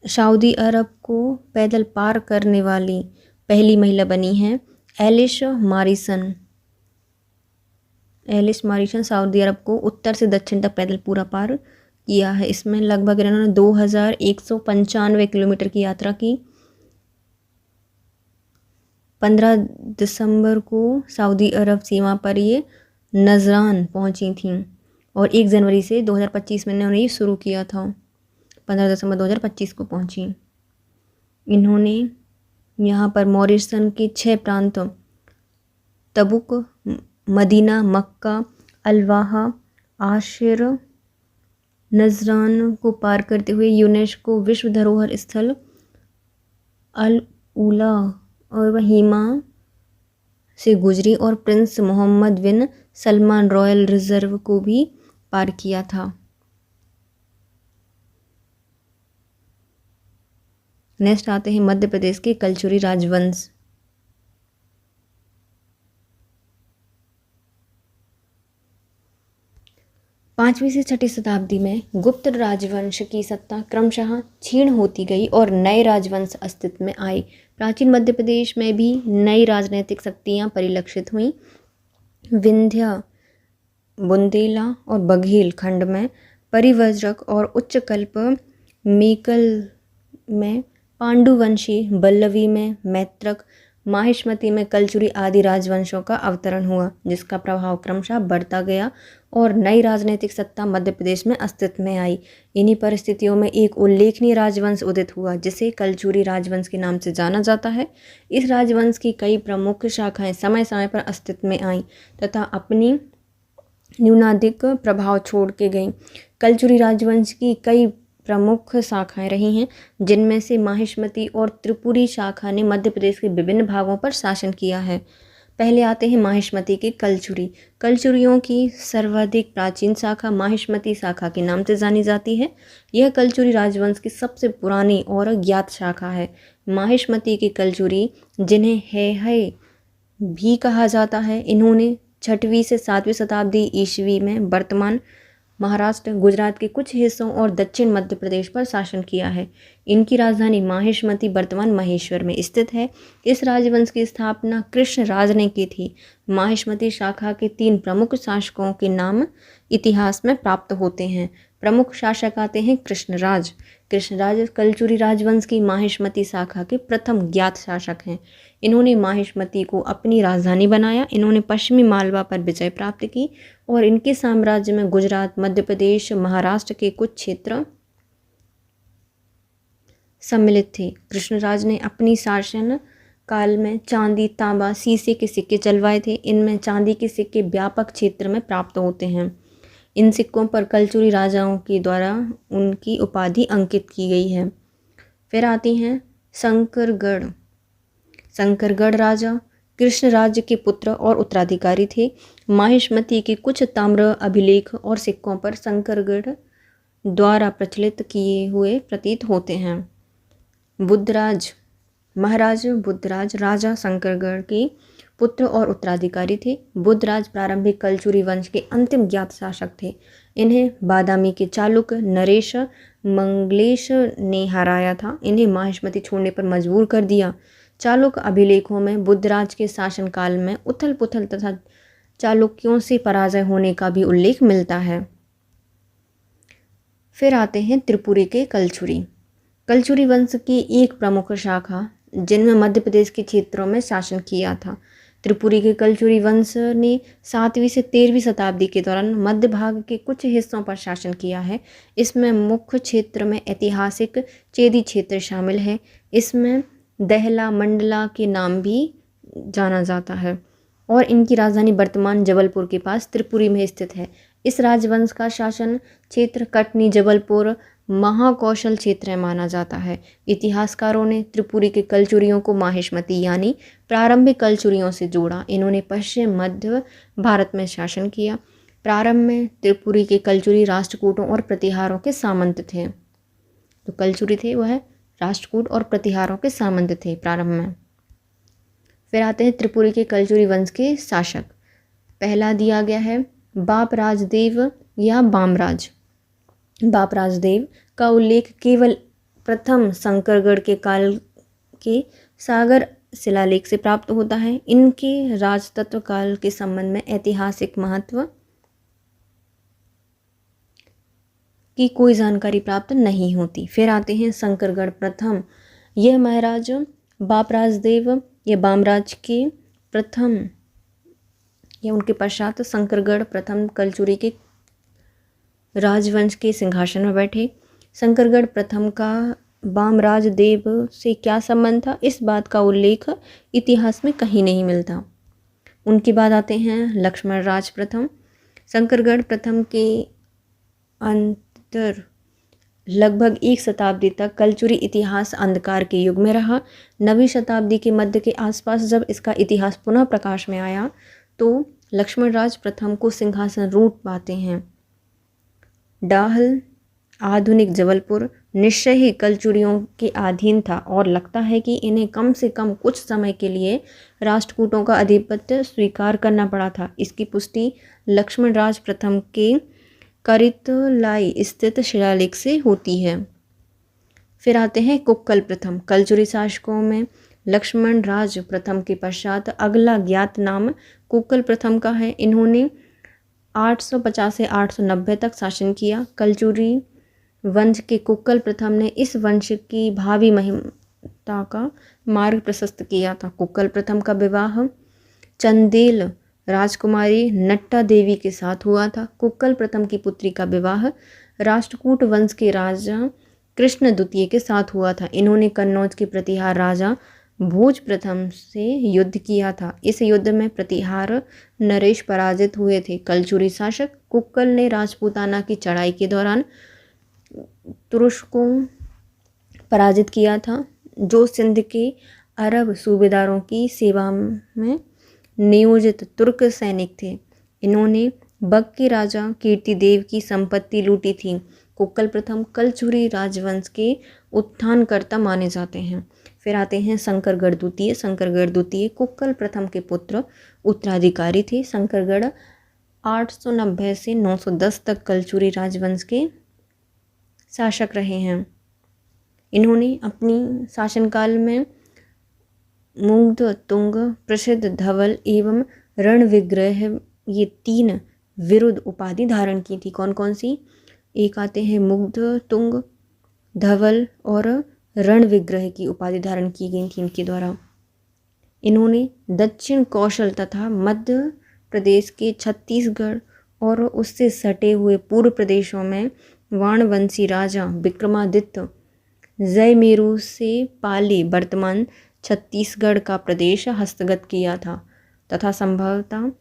सऊदी अरब को पैदल पार करने वाली पहली महिला बनी है Elish Morrison. Elish Morrison Saudi Arab को उत्तर से दक्षिण तक पैदल पूरा पार किया है। इसमें लगभग इन्होंने 2195 किलोमीटर की यात्रा की। 15 दिसंबर को सऊदी अरब सीमा पर ये नजरान पहुंची थीं और 1 जनवरी से 2025 में इन्होंने ये शुरू किया था। 15 दिसंबर 2025 को पहुंची। इन्होंने यहाँ पर मॉरिसन के 6 प्रांत तबुक, मदीना, मक्का, अल्वाहा, आशिर, नजरान को पार करते हुए यूनेस्को विश्व धरोहर स्थल अल उला और वहीमा से गुजरी और प्रिंस मोहम्मद बिन सलमान रॉयल रिजर्व को भी पार किया था। नेक्स्ट आते हैं मध्य प्रदेश के कलचुरी राजवंश। पाँचवीं से छठी शताब्दी में गुप्त राजवंश की सत्ता क्रमशः क्षीण होती गई और नए राजवंश अस्तित्व में आए। प्राचीन मध्य प्रदेश में भी नई राजनीतिक शक्तियाँ परिलक्षित हुईं। विंध्य, बुंदेला और बघेल खंड में परिव्रजक और उच्चकल्प, मेकल में पांडुवंशी, बल्लवी में मैत्रक, माहिष्मती में कलचुरी आदि राजवंशों का अवतरण हुआ, जिसका प्रभाव क्रमशः बढ़ता गया और नई राजनीतिक सत्ता मध्य प्रदेश में अस्तित्व में आई। इन्हीं परिस्थितियों में एक उल्लेखनीय राजवंश उदित हुआ जिसे कलचुरी राजवंश के नाम से जाना जाता है। इस राजवंश की कई प्रमुख शाखाएं समय समय पर अस्तित्व में आईं तथा अपनी न्यूनाधिक प्रभाव छोड़ के गईं। कलचुरी राजवंश की कई प्रमुख शाखाएं रही हैं, जिनमें से माहिष्मती और त्रिपुरी शाखा ने मध्य प्रदेश के विभिन्न भागों पर शासन किया है। पहले आते हैं माहिष्मती के कलचुरी। कलचुरियों की सर्वाधिक प्राचीन शाखा माहिष्मती शाखा के नाम से जानी जाती है। यह कलचुरी राजवंश की सबसे पुरानी और ज्ञात शाखा है। माहिष्मती के कलचुरी, जिन्हें है भी कहा जाता है, इन्होंने 6वीं से 7वीं शताब्दी ईस्वी में वर्तमान महाराष्ट्र, गुजरात के कुछ हिस्सों और दक्षिण मध्य प्रदेश पर शासन किया है। इनकी राजधानी माहिष्मती वर्तमान महेश्वर में स्थित है। इस राजवंश की स्थापना कृष्णराज ने की थी। माहिष्मती शाखा के 3 प्रमुख शासकों के नाम इतिहास में प्राप्त होते हैं। प्रमुख शासक आते हैं कृष्णराज। कृष्णराज कलचुरी राजवंश की माहिष्मती शाखा के प्रथम ज्ञात शासक हैं। इन्होंने माहिष्मती को अपनी राजधानी बनाया। इन्होंने पश्चिमी मालवा पर विजय प्राप्त की और इनके साम्राज्य में गुजरात, मध्य प्रदेश, महाराष्ट्र के कुछ क्षेत्र सम्मिलित थे। कृष्णराज ने अपनी शासन काल में चांदी, तांबा, शीशे के सिक्के चलवाए थे। इनमें चांदी के सिक्के व्यापक क्षेत्र में प्राप्त होते हैं। इन सिक्कों पर कलचुरी राजाओं के द्वारा उनकी उपाधि अंकित की गई है। फिर आती हैं शंकरगढ़। शंकरगढ़ राजा कृष्ण राज्य के पुत्र और उत्तराधिकारी थे। माहिष्मती के कुछ ताम्र अभिलेख और सिक्कों पर शंकरगढ़ द्वारा प्रचलित किए हुए प्रतीत होते हैं। बुद्धराज, महाराज बुद्धराज राजा शंकरगढ़ के पुत्र और उत्तराधिकारी थे। बुद्धराज प्रारंभिक कलचुरी वंश के अंतिम ज्ञात शासक थे। इन्हें बादामी के चालुक्य नरेश मंगलेश ने हराया था। इन्हें माहिष्मती छोड़ने पर मजबूर कर दिया। चालुक्य अभिलेखों में बुद्धराज के शासनकाल में उथल पुथल तथा चालुक्यों से पराजय होने का भी उल्लेख मिलता है। फिर आते हैं त्रिपुरी के कलचुरी। कलचुरी वंश की एक प्रमुख शाखा जिनमें मध्य प्रदेश के क्षेत्रों में शासन किया था। त्रिपुरी के कलचुरी वंश ने 7वीं से 13वीं शताब्दी के दौरान मध्य भाग के कुछ हिस्सों पर शासन किया है। इसमें मुख्य क्षेत्र में ऐतिहासिक चेदी क्षेत्र शामिल है। इसमें दहला मंडला के नाम भी जाना जाता है और इनकी राजधानी वर्तमान जबलपुर के पास त्रिपुरी में स्थित है। इस राजवंश का शासन क्षेत्र कटनी, जबलपुर, महाकौशल क्षेत्र माना जाता है। इतिहासकारों ने त्रिपुरी के कलचुरियों को माहिष्मती यानी प्रारंभिक कलचुरियों से जोड़ा। इन्होंने पश्चिम मध्य भारत में शासन किया। प्रारंभ में त्रिपुरी के कलचुरी राष्ट्रकूटों और प्रतिहारों के सामंत थे। जो कलचुरी थे वह राष्ट्रकूट और प्रतिहारों के सामंत थे प्रारंभ में। फिर आते हैं त्रिपुरी के कलचुरी वंश के शासक। पहला दिया गया है बाप राजदेव या बामराज। बाप राजदेव का उल्लेख केवल प्रथम शंकरगढ़ के काल के सागर शिलालेख से प्राप्त होता है। इनके राजतत्व काल के संबंध में ऐतिहासिक महत्व की कोई जानकारी प्राप्त नहीं होती। फिर आते हैं शंकरगढ़ प्रथम। यह महाराज बाप राजदेव या बामराज के प्रथम या उनके पश्चात शंकरगढ़ प्रथम कलचुरी के राजवंश के सिंहासन में बैठे। शंकरगढ़ प्रथम का बामराज देव से क्या संबंध था, इस बात का उल्लेख इतिहास में कहीं नहीं मिलता। उनके बाद आते हैं लक्ष्मण राज प्रथम। शंकरगढ़ प्रथम के अंतर लगभग 1 शताब्दी तक कलचुरी इतिहास अंधकार के युग में रहा। 9वीं शताब्दी के मध्य के आसपास जब इसका इतिहास पुनः प्रकाश में आया तो लक्ष्मण राज प्रथम को सिंहासन रूढ़ पाते हैं। डाहल आधुनिक जबलपुर निश्चय ही कलचुरियों के अधीन था और लगता है कि इन्हें कम से कम कुछ समय के लिए राष्ट्रकूटों का आधिपत्य स्वीकार करना पड़ा था। इसकी पुष्टि लक्ष्मण राज प्रथम के करितलाई स्थित शिलालेख से होती है। फिर आते हैं कुक्कल प्रथम। कलचुरी शासकों में लक्ष्मण राज प्रथम के पश्चात अगला ज्ञात नाम कुक्कल प्रथम का है। इन्होंने 850 से 890 तक शासन किया। कलचुरी वंश के कुक्कल प्रथम ने इस वंश की भावी महिमा का मार्ग प्रशस्त किया था। कुक्कल प्रथम का विवाह चंदेल राजकुमारी नट्टा देवी के साथ हुआ था। कुक्कल प्रथम की पुत्री का विवाह राष्ट्रकूट वंश के राजा कृष्ण द्वितीय के साथ हुआ था। इन्होंने कन्नौज के प्रतिहार राजा भोज प्रथम से युद्ध किया था। इस युद्ध में प्रतिहार नरेश पराजित हुए थे। कलचुरी शासक कुक्कल ने राजपूताना की चढ़ाई के दौरान तुरुष को पराजित किया था, जो सिंध के अरब सूबेदारों की सेवा में नियोजित तुर्क सैनिक थे। इन्होंने बग के राजा कीर्तिदेव की संपत्ति लूटी थी। कुक्कल प्रथम कलचुरी राजवंश के उत्थानकर्ता माने जाते हैं। फिर आते हैं शंकरगढ़ द्वितीय। शंकरगढ़ द्वितीय कुक्कल प्रथम के पुत्र उत्तराधिकारी थे। शंकरगढ़ 890 से 910 तक कलचुरी राजवंश के शासक रहे हैं। इन्होंने अपनी शासनकाल में मुग्ध, तुंग, प्रसिद्ध, धवल एवं रणविग्रह ये 3 विरुद्ध उपाधि धारण की थी। कौन कौन सी? एक आते हैं मुग्ध, तुंग, धवल और रणविग्रह की उपाधि धारण की गई थी इनके द्वारा। इन्होंने दक्षिण कौशल तथा मध्य प्रदेश के छत्तीसगढ़ और उससे सटे हुए पूर्व प्रदेशों में वाणवंशी राजा विक्रमादित्य जयमेरू से पाली वर्तमान छत्तीसगढ़ का प्रदेश हस्तगत किया था तथा संभवतः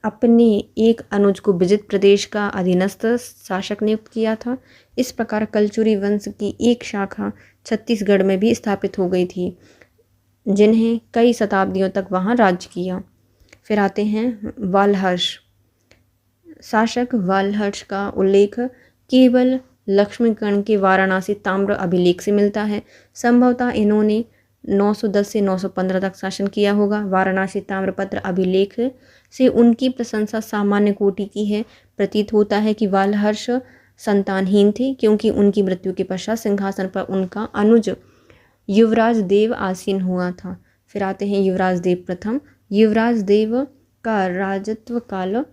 अपने एक अनुज को विजित प्रदेश का अधीनस्थ शासक नियुक्त किया था। इस प्रकार कलचुरी वंश की एक शाखा छत्तीसगढ़ में भी स्थापित हो गई थी, जिन्हें कई शताब्दियों तक वहाँ राज्य किया। फिर आते हैं वालहर्ष। शासक वालहर्ष का उल्लेख केवल लक्ष्मीकर्ण के वाराणसी ताम्र अभिलेख से मिलता है। संभवतः इन्होंने 910 से 915 तक शासन किया होगा। वाराणसी ताम्रपत्र अभिलेख से उनकी प्रशंसा सामान्य कोटि की है। प्रतीत होता है कि वालहर्ष संतानहीन थे, क्योंकि उनकी मृत्यु के पश्चात सिंहासन पर उनका अनुज युवराज देव आसीन हुआ था। फिर आते हैं युवराज देव प्रथम। युवराज देव का राजत्व काल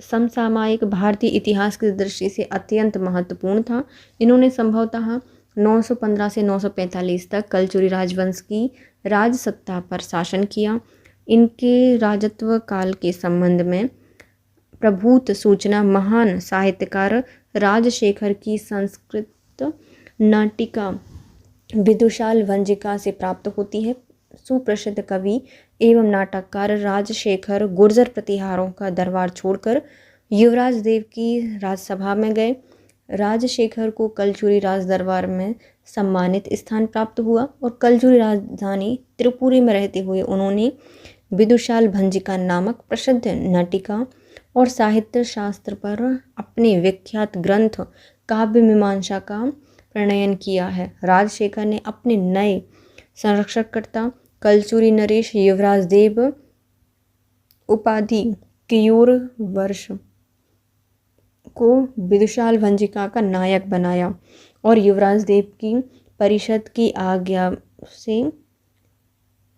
समसामयिक भारतीय इतिहास की दृष्टि से अत्यंत महत्वपूर्ण था। इन्होंने संभवतः 915 से 945 तक कलचुरी राजवंश की राजसत्ता पर शासन किया। इनके राजत्व काल के संबंध में प्रभूत सूचना महान साहित्यकार राजशेखर की संस्कृत नाटिका विदुषाल वंजिका से प्राप्त होती है। सुप्रसिद्ध कवि एवं नाटककार राजशेखर गुर्जर प्रतिहारों का दरबार छोड़कर युवराज देव की राजसभा में गए। राजशेखर को कलचुरी राज दरबार में सम्मानित स्थान प्राप्त हुआ और कलचुरी राजधानी त्रिपुरी में रहते हुए उन्होंने विदुषाल भंजिका नामक प्रसिद्ध नाटिका और साहित्य शास्त्र पर अपने विख्यात ग्रंथ काव्य मीमांसा का प्रणयन किया है। राजशेखर ने अपने नए संरक्षककर्ता कलचुरी नरेश युवराज देव उपाधि कियूर वर्ष को विदुषाल भंजिका का नायक बनाया और युवराज देव की परिषद की आज्ञा से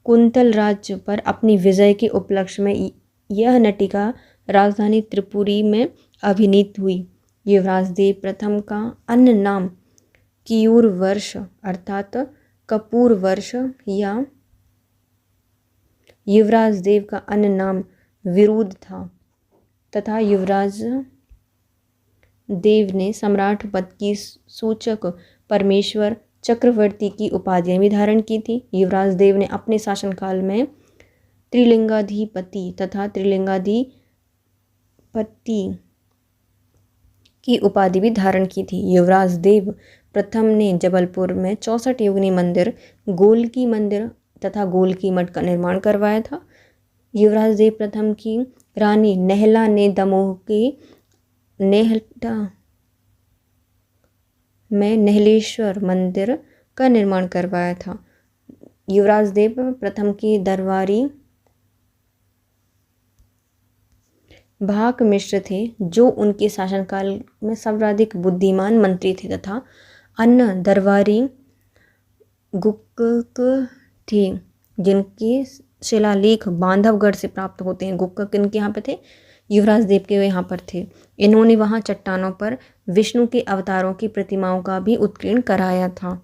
कुंतल राज्य पर अपनी विजय के उपलक्ष्य में यह नाटिका राजधानी त्रिपुरी में अभिनीत हुई। युवराज देव प्रथम का अन्य नाम कियूर वर्ष अर्थात कपूर वर्ष या युवराज देव का अन्य नाम विरुद्ध था तथा युवराज देव ने सम्राट पद की सूचक परमेश्वर चक्रवर्ती की उपाधियां भी धारण की थी। युवराज देव ने अपने शासनकाल में त्रिलिंगाधिपति तथा त्रिलिंगाधिपति की उपाधि भी धारण की थी। युवराज देव प्रथम ने जबलपुर में 64 योगिनी मंदिर, गोलकी मंदिर तथा गोलकी मठ का निर्माण करवाया था। युवराज देव प्रथम की रानी नहला ने दमोह के नेहटा में नहलेश्वर मंदिर का निर्माण करवाया था। युवराज देव प्रथम की दरबारी भाक मिश्र थे, जो उनके शासनकाल में सर्वाधिक बुद्धिमान मंत्री थे तथा अन्य दरबारी गुक्क थे, जिनके शिलालेख बांधवगढ़ से प्राप्त होते हैं। गुक्क किनके यहाँ पे थे? युवराज देव के यहाँ पर थे। इन्होंने वहाँ चट्टानों पर विष्णु के अवतारों की प्रतिमाओं का भी उत्कीर्ण कराया था।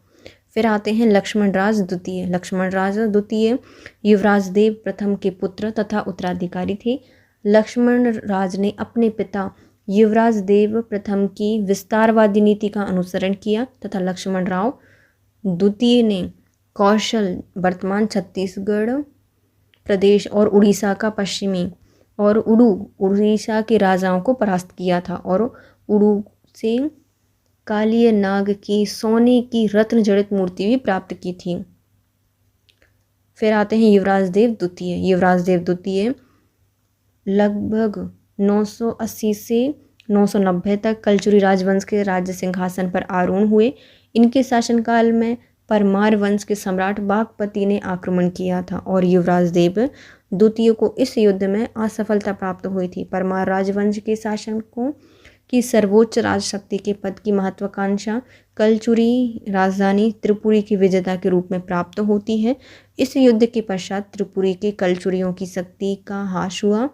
फिर आते हैं लक्ष्मण राज द्वितीय। लक्ष्मण राज द्वितीय युवराज देव प्रथम के पुत्र तथा उत्तराधिकारी थे। लक्ष्मण राज ने अपने पिता युवराज देव प्रथम की विस्तारवादी नीति का अनुसरण किया तथा लक्ष्मण राव द्वितीय ने कौशल वर्तमान छत्तीसगढ़ प्रदेश और उड़ीसा का पश्चिमी और उड़ीसा के राजाओं को परास्त किया था और उड़ू से कालिय नाग की सोने की रत्न जड़ित मूर्ति भी प्राप्त की थी। फिर आते हैं युवराज देव द्वितीय। युवराज देव द्वितीय लगभग 980 से 990 तक कलचुरी राजवंश के राज्य सिंहासन पर आरूढ़ हुए। इनके शासनकाल में परमार वंश के सम्राट बागपति ने आक्रमण किया था और युवराज देव द्वितीय को इस युद्ध में असफलता प्राप्त हुई थी। परमार राजवंश के शासकों की सर्वोच्च राजशक्ति के पद की महत्वाकांक्षा कलचुरी राजधानी त्रिपुरी की विजेता के रूप में प्राप्त होती है। इस युद्ध के पश्चात त्रिपुरी के कलचुरियों की शक्ति का ह्रास हुआ।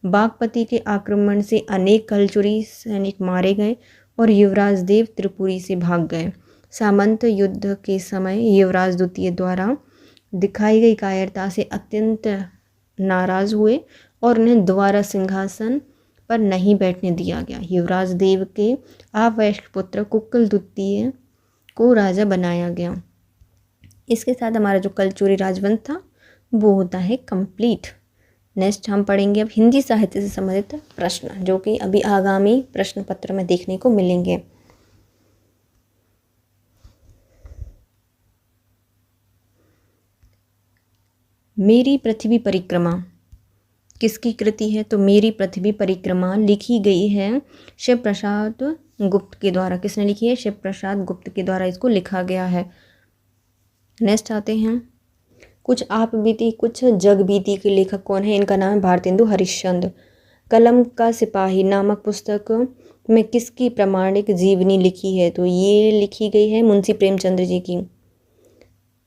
बागपति के आक्रमण से अनेक कलचुरी सैनिक मारे गए और युवराज देव त्रिपुरी से भाग गए। सामंत युद्ध के समय युवराज द्वितीय द्वारा दिखाई गई कायरता से अत्यंत नाराज हुए और उन्हें दोबारा सिंहासन पर नहीं बैठने दिया गया। युवराज देव के अवयस्क पुत्र कुक्कल द्वितीय को राजा बनाया गया। इसके साथ हमारा जो कलचुरी राजवंश था वो होता है कंप्लीट। नेक्स्ट हम पढ़ेंगे अब हिंदी साहित्य से संबंधित प्रश्न, जो कि अभी आगामी प्रश्न पत्र में देखने को मिलेंगे। मेरी पृथ्वी परिक्रमा किसकी कृति है? तो मेरी पृथ्वी परिक्रमा लिखी गई है शिव प्रसाद गुप्त के द्वारा। किसने लिखी है? शिव प्रसाद गुप्त के द्वारा इसको लिखा गया है। नेक्स्ट आते हैं, कुछ आप बीती कुछ जग बीती के लेखक कौन है? इनका नाम है भारतेंदु हरिश्चंद्र। कलम का सिपाही नामक पुस्तक में किसकी प्रामाणिक जीवनी लिखी है? तो ये लिखी गई है मुंशी प्रेमचंद्र जी की।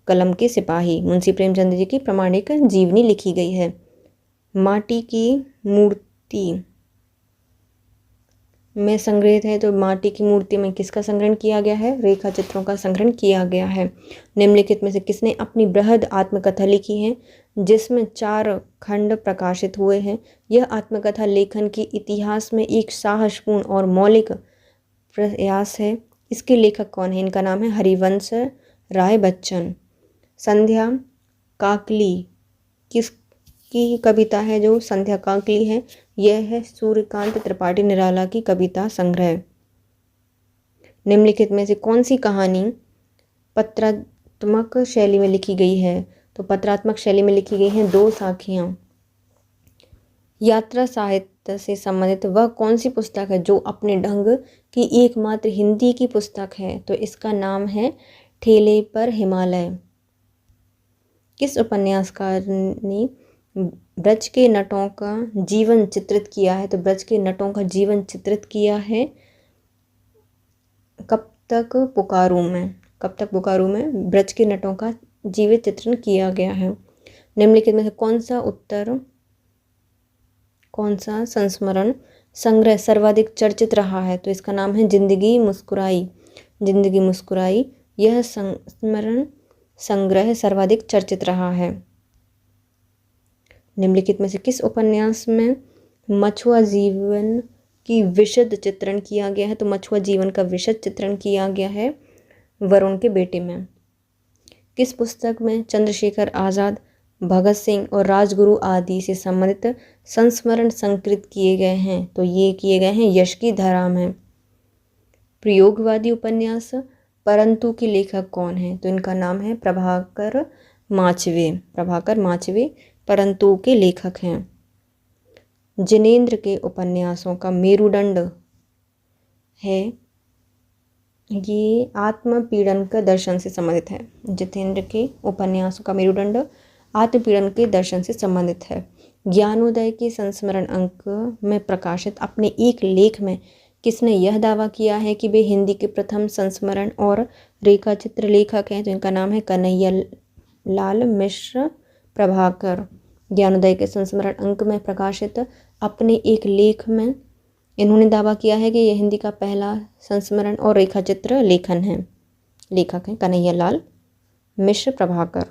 कलम के सिपाही मुंशी प्रेमचंद्र जी की प्रामाणिक जीवनी लिखी गई है। माटी की मूर्ति में संग्रहित है, तो माटी की मूर्ति में किसका संग्रहण किया गया है? रेखा चित्रों का संग्रहण किया गया है। निम्नलिखित में से किसने अपनी बृहद आत्मकथा लिखी है जिसमें 4 खंड प्रकाशित हुए हैं? यह आत्मकथा लेखन के इतिहास में एक साहसपूर्ण और मौलिक प्रयास है। इसके लेखक कौन है? इनका नाम है हरिवंश राय बच्चन। संध्या काकली किसकी कविता है? जो संध्या काकली है यह है सूर्यकांत त्रिपाठी निराला की कविता संग्रह। निम्नलिखित में से कौन सी कहानी पत्रात्मक शैली में लिखी गई है? तो पत्रात्मक शैली में लिखी गई हैं 2 साखियाँ। यात्रा साहित्य से संबंधित वह कौन सी पुस्तक है जो अपने ढंग की एकमात्र हिंदी की पुस्तक है? तो इसका नाम है ठेले पर हिमालय। किस उपन्यासकार ने ब्रज के नटों का जीवन चित्रित किया है? तो ब्रज के नटों का जीवन चित्रित किया है कब तक पुकारूं में ब्रज के नटों का जीवित चित्रण किया गया है। निम्नलिखित में से कौन सा संस्मरण संग्रह सर्वाधिक चर्चित रहा है? तो इसका नाम है जिंदगी मुस्कुराई। यह संस्मरण संग्रह सर्वाधिक चर्चित रहा है। निम्नलिखित में से किस उपन्यास में मछुआ जीवन की विशद चित्रण किया गया है? तो मछुआ जीवन का विशद चित्रण किया गया है वरुण के बेटे में। किस पुस्तक में चंद्रशेखर आज़ाद, भगत सिंह और राजगुरु आदि से संबंधित संस्मरण संकलित किए गए हैं? तो ये किए गए हैं यश की धारा में। प्रयोगवादी उपन्यास परंतु के लेखक कौन है? तो इनका नाम है प्रभाकर माचवे परंतु के लेखक हैं। जिनेंद्र के उपन्यासों का मेरुदंड है, ये आत्मपीड़न का दर्शन से संबंधित है। जितेंद्र के उपन्यासों का मेरुदंड आत्मपीड़न के दर्शन से संबंधित है। ज्ञानोदय के संस्मरण अंक में प्रकाशित अपने एक लेख में किसने यह दावा किया है कि वे हिंदी के प्रथम संस्मरण और रेखाचित्र लेखक हैं? तो इनका नाम है कन्हैया लाल मिश्र प्रभाकर। ज्ञानोदय के संस्मरण अंक में प्रकाशित अपने एक लेख में इन्होंने दावा किया है कि यह हिंदी का पहला संस्मरण और रेखाचित्र लेखक हैं कन्हैया लाल मिश्र प्रभाकर।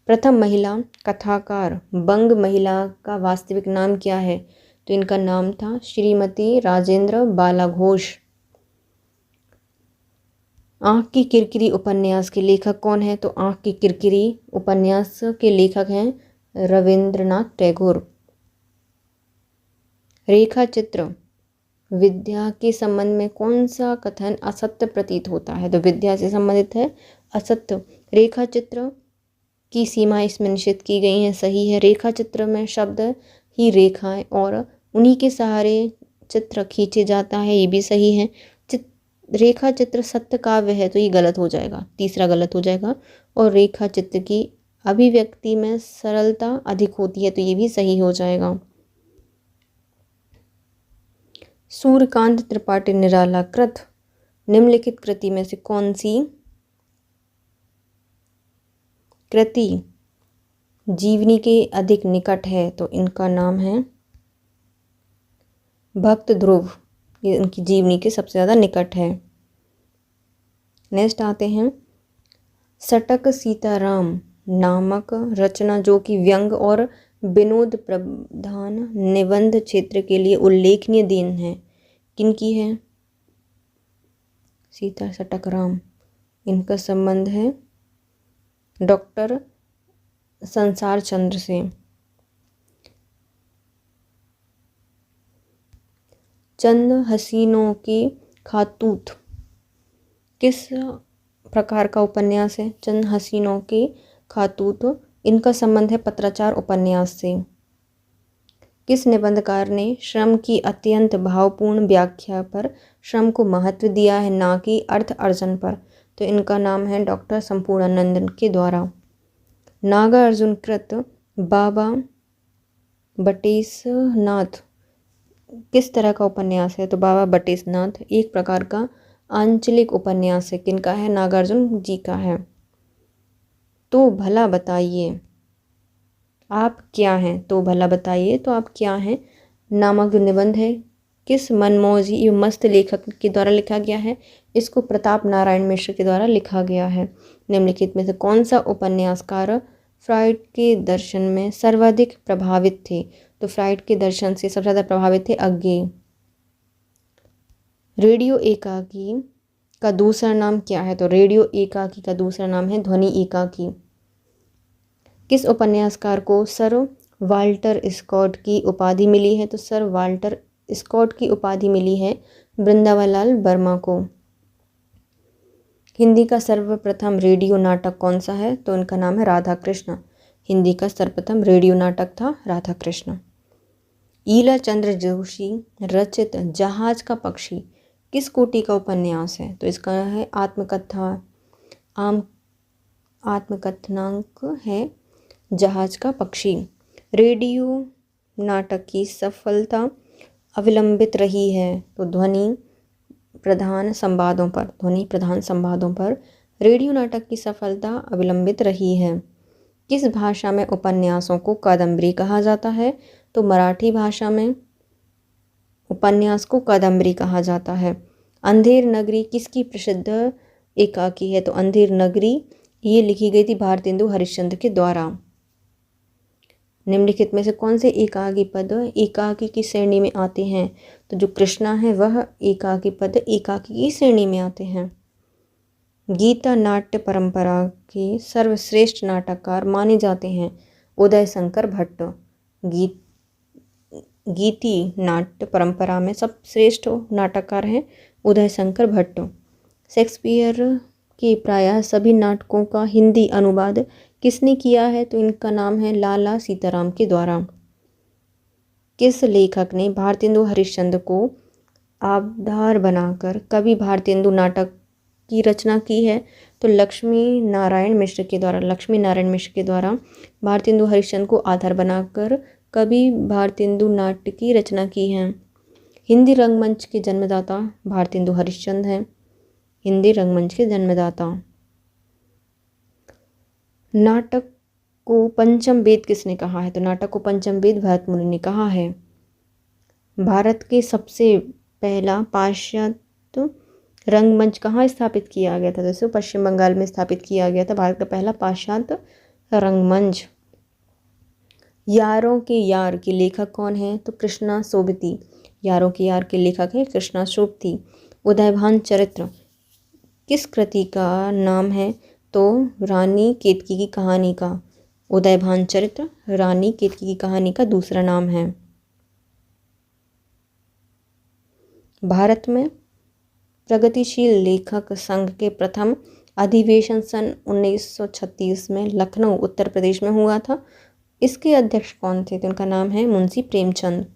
प्रथम महिला कथाकार बंग महिला का वास्तविक नाम क्या है? तो इनका नाम था श्रीमती राजेंद्र बाला घोष। आँख की किरकिरी उपन्यास के लेखक कौन है? तो आँख की किरकिरी उपन्यास के लेखक हैं रविंद्रनाथ टैगोर। रेखा चित्र विद्या के संबंध में कौन सा कथन असत्य प्रतीत होता है? तो विद्या से संबंधित है असत्य। रेखा चित्र की सीमा इसमें निश्चित की गई है, सही है। रेखा चित्र में शब्द ही रेखाएं और उन्हीं के सहारे चित्र खींचे जाता है, ये भी सही है। रेखा चित्र सत्य काव्य है तो ये गलत हो जाएगा, तीसरा गलत हो जाएगा। और रेखा चित्र की अभिव्यक्ति में सरलता अधिक होती है तो ये भी सही हो जाएगा। सूर्यकांत त्रिपाठी निराला कृत निम्नलिखित कृति में से कौन सी कृति जीवनी के अधिक निकट है? तो इनका नाम है भक्त ध्रुव, ये इनकी जीवनी के सबसे ज़्यादा निकट है। नेक्स्ट आते हैं सटक सीताराम नामक रचना जो कि व्यंग और विनोद प्रधान निबंध क्षेत्र के लिए उल्लेखनीय देन है, किनकी है? सीता सटक राम, इनका संबंध है डॉक्टर संसार चंद्र से। चंद हसीनों की खातूत किस प्रकार का उपन्यास है? चंद हसीनों की खातूत, इनका संबंध है पत्राचार उपन्यास से। किस निबंधकार ने श्रम की अत्यंत भावपूर्ण व्याख्या पर श्रम को महत्व दिया है, ना कि अर्थ अर्जन पर? तो इनका नाम है डॉक्टर संपूर्णानंद के द्वारा। नागार्जुन कृत बाबा बटेशनाथ किस तरह का उपन्यास है? तो बाबा बटेशनाथ एक प्रकार का आंचलिक उपन्यास है, किनका है? नागार्जुन जी का है। तो भला बताइए आप क्या हैं? तो भला बताइए तो आप क्या हैं नामक जो निबंध है किस मनमौजी एवं मस्त लेखक के द्वारा लिखा गया है? इसको प्रताप नारायण मिश्र के द्वारा लिखा गया है। निम्नलिखित में से कौन सा उपन्यासकार फ्राइड के दर्शन में सर्वाधिक प्रभावित थे? तो फ्राइड के दर्शन से सबसे ज़्यादा प्रभावित थे अज्ञेय। रेडियो एकाकी का दूसरा नाम क्या है? तो रेडियो एकाकी का दूसरा नाम है ध्वनि एकाकी। किस उपन्यासकार को सर वाल्टर स्कॉट की उपाधि मिली है? तो सर वाल्टर स्कॉट की उपाधि मिली है वृंदावनलाल वर्मा को। हिंदी का सर्वप्रथम रेडियो नाटक कौन सा है? तो इनका नाम है राधा कृष्ण। हिंदी का सर्वप्रथम रेडियो नाटक था राधा कृष्ण। ईला चंद्र जोशी रचित जहाज का पक्षी किस कोटि का उपन्यास है? तो इसका है आत्मकथा, आत्मकथनांक है जहाज का पक्षी। रेडियो नाटक की सफलता अविलंबित रही है तो ध्वनि प्रधान संवादों पर। रेडियो नाटक की सफलता अविलंबित रही है। किस भाषा में उपन्यासों को कादम्बरी कहा जाता है? तो मराठी भाषा में उपन्यास को कादम्बरी कहा जाता है। अंधेर नगरी किसकी प्रसिद्ध एकाकी है? तो अंधेर नगरी ये लिखी गई थी भारतेंदु हरिश्चंद्र के द्वारा। निम्नलिखित में से कौन से एकाकी पद एकाकी की श्रेणी में आते हैं? तो जो कृष्णा है वह एकाकी पद एकाकी की श्रेणी में आते हैं। गीता नाट्य परंपरा के सर्वश्रेष्ठ नाटककार माने जाते हैं उदय शंकर भट्ट। गीति नाट्य परंपरा में सब श्रेष्ठ नाटककार हैं उदय शंकर भट्ट। शेक्सपियर के प्रायः सभी नाटकों का हिंदी अनुवाद किसने किया है? तो इनका नाम है लाला सीताराम के द्वारा। किस लेखक ने भारतेंदु हरिश्चंद्र को आधार बनाकर कवि भारतेंदु नाटक की रचना की है? तो लक्ष्मी नारायण मिश्र के द्वारा भारतेंदु हरिश्चंद्र को आधार बनाकर कवि भारतेंदु नाट्य की रचना की है। हिंदी रंगमंच के जन्मदाता भारतेंदु हरिश्चंद्र हैं। हिंदी रंगमंच के जन्मदाता। नाटक को पंचम वेद किसने कहा है? तो नाटक को पंचम वेद भरत मुनि ने कहा है। भारत के सबसे पहला पाश्चात्य रंगमंच कहाँ स्थापित किया गया था? तो इसे पश्चिम बंगाल में स्थापित किया गया था भारत का पहला पाश्चात्य रंगमंच। यारों के यार के लेखक कौन है? तो कृष्णा सोबती। यारों के यार के लेखक है कृष्णा सोबती। उदयभान चरित्र किस कृति का नाम है? तो रानी केतकी की कहानी का। उदयभान चरित्र रानी केतकी की कहानी का दूसरा नाम है। भारत में प्रगतिशील लेखक संघ के प्रथम अधिवेशन सन 1936 में लखनऊ उत्तर प्रदेश में हुआ था। इसके अध्यक्ष कौन थे? तो उनका नाम है मुंशी प्रेमचंद।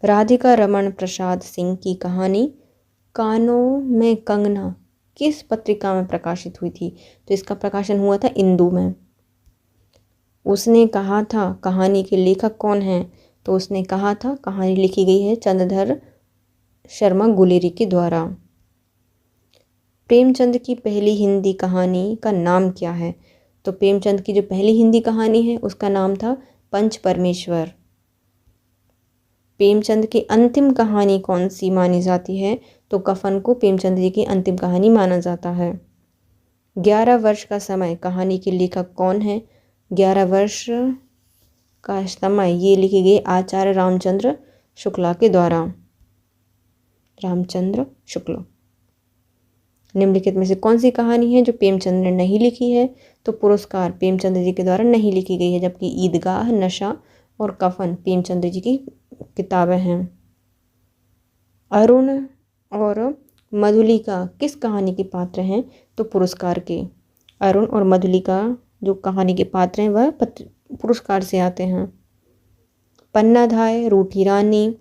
राधिका रमन प्रसाद सिंह की कहानी कानों में कंगना किस पत्रिका में प्रकाशित हुई थी? तो इसका प्रकाशन हुआ था इंदु में। उसने कहा था कहानी के लेखक कौन हैं? तो उसने कहा था कहानी लिखी गई है चंद्रधर शर्मा गुलेरी के द्वारा। प्रेमचंद की पहली हिंदी कहानी का नाम क्या है? तो प्रेमचंद की जो पहली हिंदी कहानी है उसका नाम था पंच परमेश्वर। प्रेमचंद की अंतिम कहानी कौन सी मानी जाती है? तो कफन को प्रेमचंद जी की अंतिम कहानी माना जाता है। 11 वर्ष का समय कहानी के लेखक कौन है? 11 वर्ष का समय ये लिखी गई आचार्य रामचंद्र शुक्ला के द्वारा। रामचंद्र शुक्ला। निम्नलिखित में से कौन सी कहानी है जो प्रेमचंद ने नहीं लिखी है? तो पुरस्कार प्रेमचंद जी के द्वारा नहीं लिखी गई है, जबकि ईदगाह, नशा और कफन प्रेमचंद जी की किताबें हैं। अरुण और मधुलिका किस कहानी के पात्र हैं? तो पुरस्कार के। अरुण और मधुलिका जो कहानी के पात्र हैं वह पुरस्कार से आते हैं। पन्नाधाय, रूठी रानी,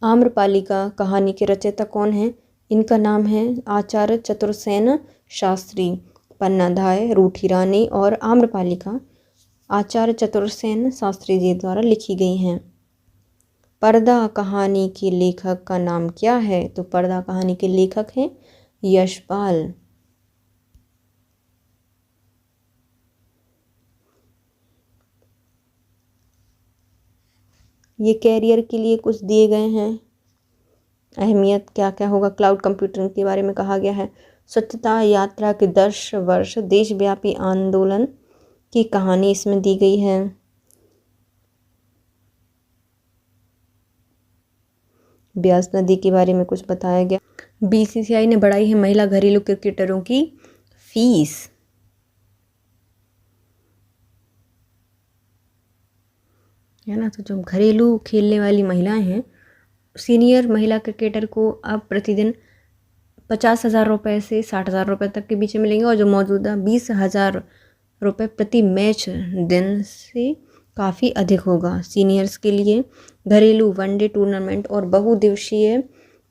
आम्रपालिका कहानी के रचयिता कौन हैं? इनका नाम है आचार्य चतुरसेन शास्त्री। पन्नाधाय, रूठी रानी और आम्रपालिका आचार्य चतुरसेन शास्त्री जी द्वारा लिखी गई हैं। पर्दा कहानी के लेखक का नाम क्या है? तो पर्दा कहानी के लेखक हैं यशपाल। ये कैरियर के लिए कुछ दिए गए हैं। अहमियत क्या क्या होगा? क्लाउड कंप्यूटिंग के बारे में कहा गया है। स्वच्छता यात्रा के 10 वर्ष देशव्यापी आंदोलन की कहानी इसमें दी गई है। ब्यास नदी के बारे में कुछ बताया गया। बीसीसीआई ने बढ़ाई है महिला घरेलू क्रिकेटरों की फीस। है ना, तो जो घरेलू खेलने वाली महिलाएं हैं, सीनियर महिला क्रिकेटर को अब प्रतिदिन 50,000 रुपये से 60,000 रुपये तक के बीच में मिलेंगे, और जो मौजूदा 20,000 रुपये प्रति मैच दिन से काफ़ी अधिक होगा। सीनियर्स के लिए घरेलू वनडे टूर्नामेंट और बहुदिवसीय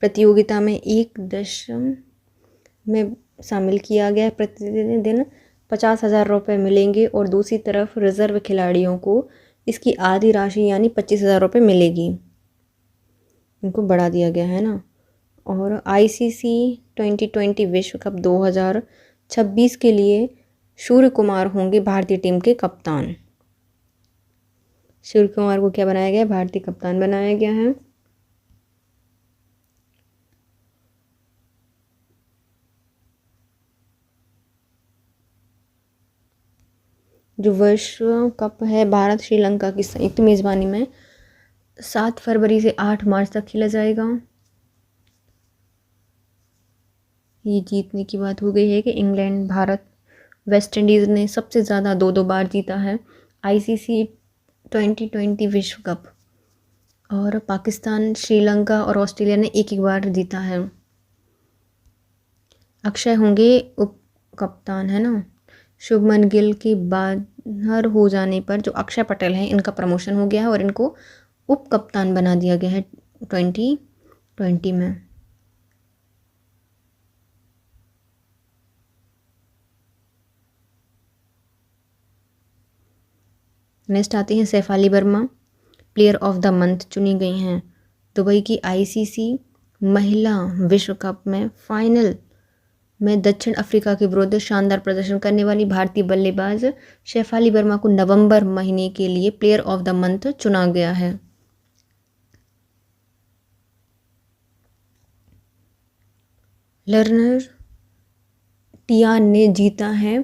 प्रतियोगिता में एक दशम में शामिल किया गया है। प्रतिदिन 50,000 रुपये मिलेंगे, और दूसरी तरफ रिजर्व खिलाड़ियों को इसकी आधी राशि यानी 25,000 रुपये मिलेगी। इनको बढ़ा दिया गया है ना। और आईसीसी 2020 विश्व कप 2026 के लिए सूर्य कुमार होंगे भारतीय टीम के कप्तान। सूर्य कुमार को क्या बनाया गया है? भारतीय कप्तान बनाया गया है। जो विश्व कप है भारत श्रीलंका की संयुक्त मेज़बानी में 7 फरवरी से 8 मार्च तक खेला जाएगा। ये जीतने की बात हो गई है कि इंग्लैंड, भारत, वेस्ट इंडीज़ ने सबसे ज़्यादा 2-2 बार जीता है आईसीसी 2020 विश्व कप, और पाकिस्तान, श्रीलंका और ऑस्ट्रेलिया ने एक बार जीता है। अक्षय होंगे उप कप्तान, है ना। शुभमन गिल के बाहर हो जाने पर जो अक्षय पटेल हैं इनका प्रमोशन हो गया है और इनको उप कप्तान बना दिया गया है 2020 में। नेक्स्ट आती हैं Shafali Verma, player of the month चुनी गई हैं। दुबई की आईसीसी महिला विश्व कप में फाइनल में दक्षिण अफ्रीका के विरुद्ध शानदार प्रदर्शन करने वाली भारतीय बल्लेबाज सैफाली वर्मा को नवंबर महीने के लिए प्लेयर ऑफ द मंथ चुना गया है। लर्नर टियान ने जीता है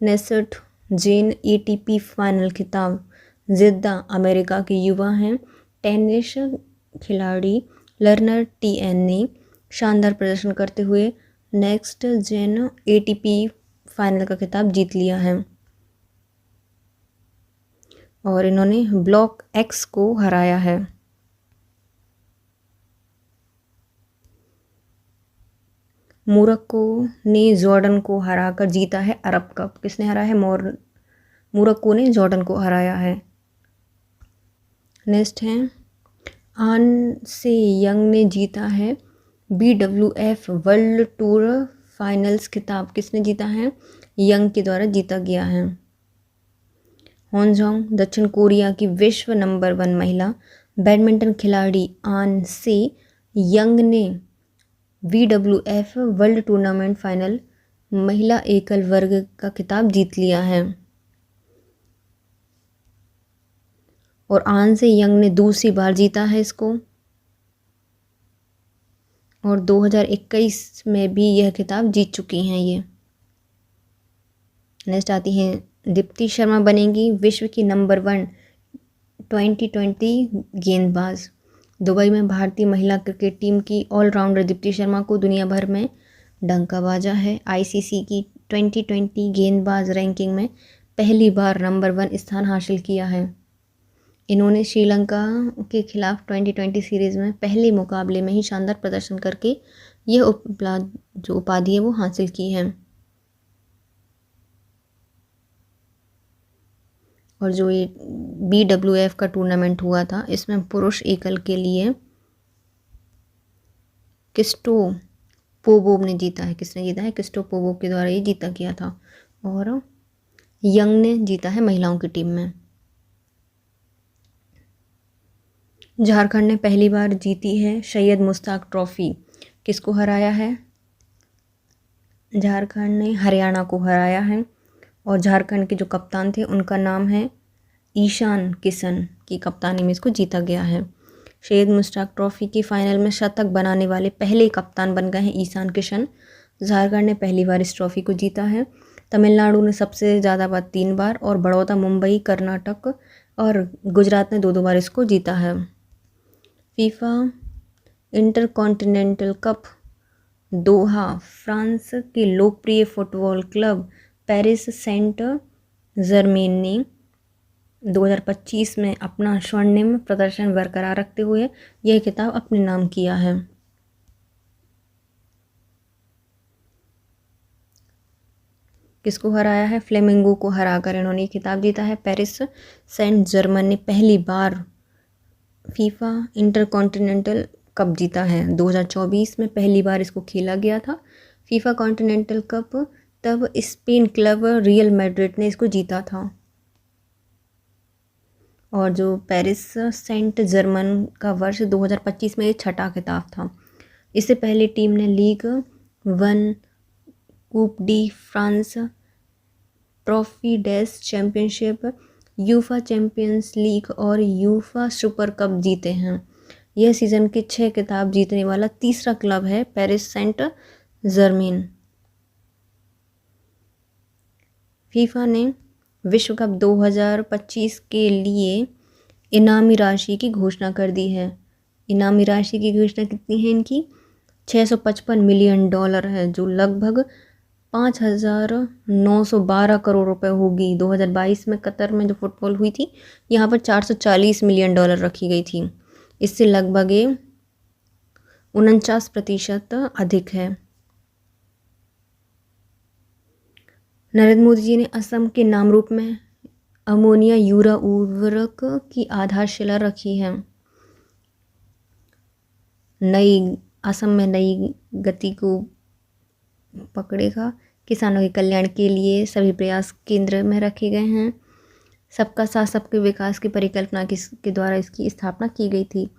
नेसट जेन एटीपी फाइनल खिताब। जिद्दा अमेरिका के युवा हैं टेनिस खिलाड़ी लर्नर टियान ने शानदार प्रदर्शन करते हुए नेक्स्ट जेन एटीपी फाइनल का खिताब जीत लिया है, और इन्होंने ब्लॉक एक्स को हराया है। मोरक्को ने जॉर्डन को हराकर जीता है अरब कप। किसने हराया है? मोरक्को ने जॉर्डन को हराया है। नेक्स्ट है आन से यंग ने जीता है BWF वर्ल्ड टूर फाइनल्स खिताब किसने जीता है? यंग के द्वारा जीता गया है। होंजोंग दक्षिण कोरिया की विश्व नंबर 1 महिला बैडमिंटन खिलाड़ी आन से यंग ने BWF वर्ल्ड टूर्नामेंट फाइनल महिला एकल वर्ग का खिताब जीत लिया है और आन से यंग ने दूसरी बार जीता है इसको और 2021 में भी यह खिताब जीत चुकी हैं ये। नेक्स्ट आती हैं दीप्ति शर्मा बनेंगी विश्व की नंबर 1 2020 गेंदबाज। दुबई में भारतीय महिला क्रिकेट टीम की ऑलराउंडर दीप्ति शर्मा को दुनिया भर में डंका बाजा है। ICC की 2020 गेंदबाज रैंकिंग में पहली बार नंबर 1 स्थान हासिल किया है। इन्होंने श्रीलंका के खिलाफ 2020 सीरीज़ में पहले मुकाबले में ही शानदार प्रदर्शन करके यह उपाधि है वो हासिल की है। और जो ये BWF का टूर्नामेंट हुआ था इसमें पुरुष एकल के लिए क्रिस्टो पोपोव ने जीता है। किसने जीता है? क्रिस्टो पोपोव के द्वारा ये जीता गया था और यंग ने जीता है महिलाओं की टीम में। झारखंड ने पहली बार जीती है सैयद मुश्ताक ट्रॉफी। किसको हराया है? झारखंड ने हरियाणा को हराया है और झारखंड के जो कप्तान थे उनका नाम है ईशान किशन की कप्तानी में इसको जीता गया है। सैयद मुश्ताक ट्रॉफी की फाइनल में शतक बनाने वाले पहले कप्तान बन गए हैं ईशान किशन। झारखंड ने पहली बार इस ट्रॉफी को जीता है। तमिलनाडु ने सबसे ज़्यादा बार 3 बार और बड़ौदा, मुंबई, कर्नाटक और गुजरात ने 2-2 बार इसको जीता है। FIFA intercontinental cup Doha France के लोकप्रिय football club Paris Saint Germain ने 2025 में अपना स्वर्णिम प्रदर्शन बरकरार रखते हुए यह खिताब अपने नाम किया है। किसको हराया है? फ्लेमिंगो को हराकर इन्होंने खिताब जीता है। पेरिस सेंट जर्मन ने पहली बार फीफा इंटरकॉन्टिनेंटल कप जीता है। 2024 में पहली बार इसको खेला गया था फीफा कॉन्टिनेंटल कप, तब स्पेन क्लब रियल मैड्रिड ने इसको जीता था। और जो पेरिस सेंट जर्मन का वर्ष 2025 में ये छठा खिताब था। इससे पहले टीम ने लीग 1, कूप डी फ्रांस, ट्रॉफी डेस चैम्पियनशिप, यूफा चैम्पियंस लीग और यूफा सुपर कप जीते हैं। यह सीज़न के 6 खिताब जीतने वाला तीसरा क्लब है पेरिस सेंट जर्मेन। फीफा ने विश्व कप 2025 के लिए इनामी राशि की घोषणा कर दी है। इनामी राशि की घोषणा कितनी है इनकी? $655 मिलियन है, जो लगभग 5,912 करोड़ रुपए होगी। 2022 में कतर में जो फुटबॉल हुई थी यहाँ पर $440 मिलियन रखी गई थी। इससे लगभग ये 49% अधिक है। नरेंद्र मोदी जी ने असम के नामरूप में अमोनिया यूरा उर्वरक की आधारशिला रखी है। असम में नई गति को पकड़ेगा। किसानों के कल्याण के लिए सभी प्रयास केंद्र में रखे गए हैं। सबका साथ सबके विकास की परिकल्पना के द्वारा इसकी स्थापना की गई थी।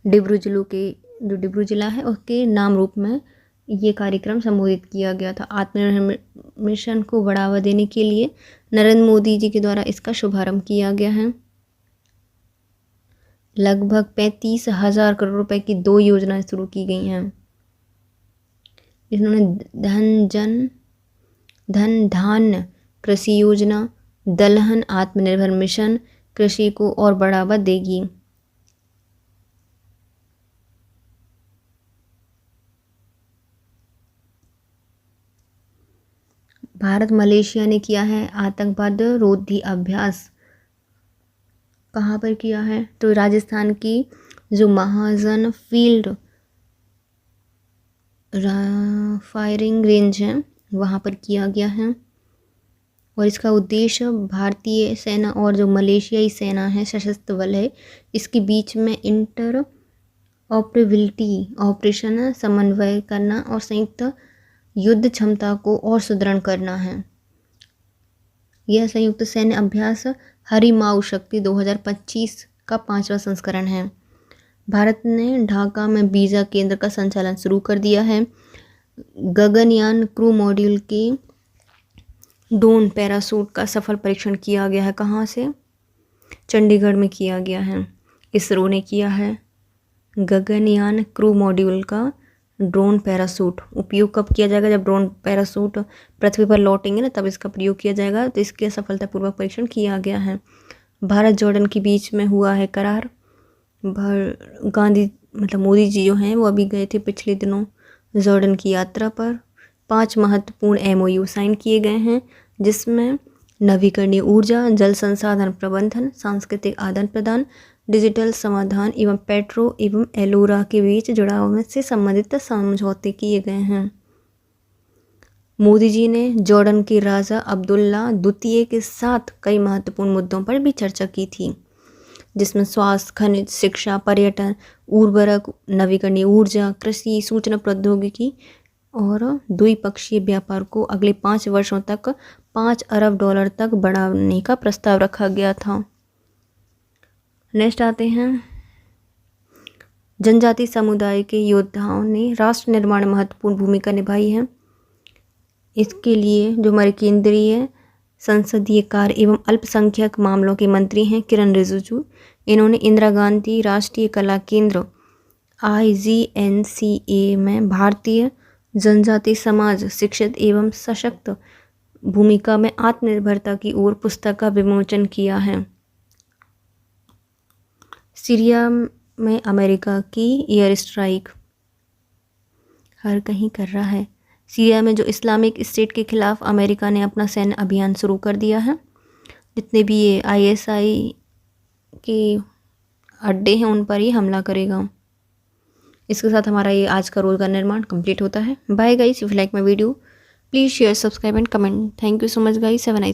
डिब्रू जिला है उसके नाम रूप में ये कार्यक्रम संबोधित किया गया था। आत्मनिर्भर मिशन को बढ़ावा देने के लिए नरेंद्र मोदी जी के द्वारा इसका शुभारंभ किया गया है। लगभग 35,000 करोड़ रुपए की 2 योजनाएं शुरू की गई हैं। इन्होंने धन धान्य कृषि योजना, दलहन आत्मनिर्भर मिशन कृषि को और बढ़ावा देगी। भारत मलेशिया ने किया है आतंकवाद रोधी अभ्यास। कहाँ पर किया है? तो राजस्थान की जो महाजन फील्ड फायरिंग रेंज है वहाँ पर किया गया है और इसका उद्देश्य भारतीय सेना और जो मलेशियाई सेना है, सशस्त्र बल है, इसके बीच में इंटर ऑपरेबिलिटी ऑपरेशन समन्वय करना और संयुक्त युद्ध क्षमता को और सुदृढ़ करना है। यह संयुक्त सैन्य अभ्यास हरिमाऊ शक्ति 2025 का 5वां संस्करण है। भारत ने ढाका में वीजा केंद्र का संचालन शुरू कर दिया है। गगनयान क्रू मॉड्यूल के ड्रोन पैराशूट का सफल परीक्षण किया गया है। कहाँ से? चंडीगढ़ में किया गया है। इसरो ने किया है। गगनयान क्रू मॉड्यूल का ड्रोन पैराशूट उपयोग कब किया जाएगा? जब ड्रोन पैराशूट पृथ्वी पर लौटेंगे ना, तब इसका प्रयोग किया जाएगा। तो इसके सफलतापूर्वक परीक्षण किया गया है। भारत जॉर्डन के बीच में हुआ है करार। गांधी मोदी जी जो हैं वो अभी गए थे पिछले दिनों जॉर्डन की यात्रा पर। 5 महत्वपूर्ण MOU साइन किए गए हैं, जिसमें नवीकरणीय ऊर्जा, जल संसाधन प्रबंधन, सांस्कृतिक आदान प्रदान, डिजिटल समाधान एवं पेट्रो एवं एलोरा के बीच जुड़ाव से संबंधित समझौते किए गए हैं। मोदी जी ने जॉर्डन के राजा अब्दुल्ला द्वितीय के साथ कई महत्वपूर्ण मुद्दों पर भी चर्चा की थी, जिसमें स्वास्थ्य, खनिज, शिक्षा, पर्यटन, उर्वरक, नवीकरणीय ऊर्जा, कृषि, सूचना प्रौद्योगिकी और द्विपक्षीय व्यापार को अगले 5 वर्षों तक $5 अरब तक बढ़ाने का प्रस्ताव रखा गया था। नेक्स्ट आते हैं, जनजाति समुदाय के योद्धाओं ने राष्ट्र निर्माण में महत्वपूर्ण भूमिका निभाई है। इसके लिए जो हमारे केंद्रीय संसदीय कार्य एवं अल्पसंख्यक मामलों के मंत्री हैं किरण रिजिजू, इन्होंने इंदिरा गांधी राष्ट्रीय कला केंद्र IGNCA में भारतीय जनजाति समाज शिक्षित एवं सशक्त भूमिका में आत्मनिर्भरता की ओर पुस्तक का विमोचन किया है। सीरिया में अमेरिका की एयर स्ट्राइक हर कहीं कर रहा है। सीरिया में जो इस्लामिक स्टेट के खिलाफ अमेरिका ने अपना सैन्य अभियान शुरू कर दिया है। जितने भी ये ISI के अड्डे हैं उन पर ही हमला करेगा। इसके साथ हमारा ये आज का रोज़गार निर्माण कंप्लीट होता है। Bye guys, if you like my video please share, subscribe and comment. Thank you so much guys, have a nice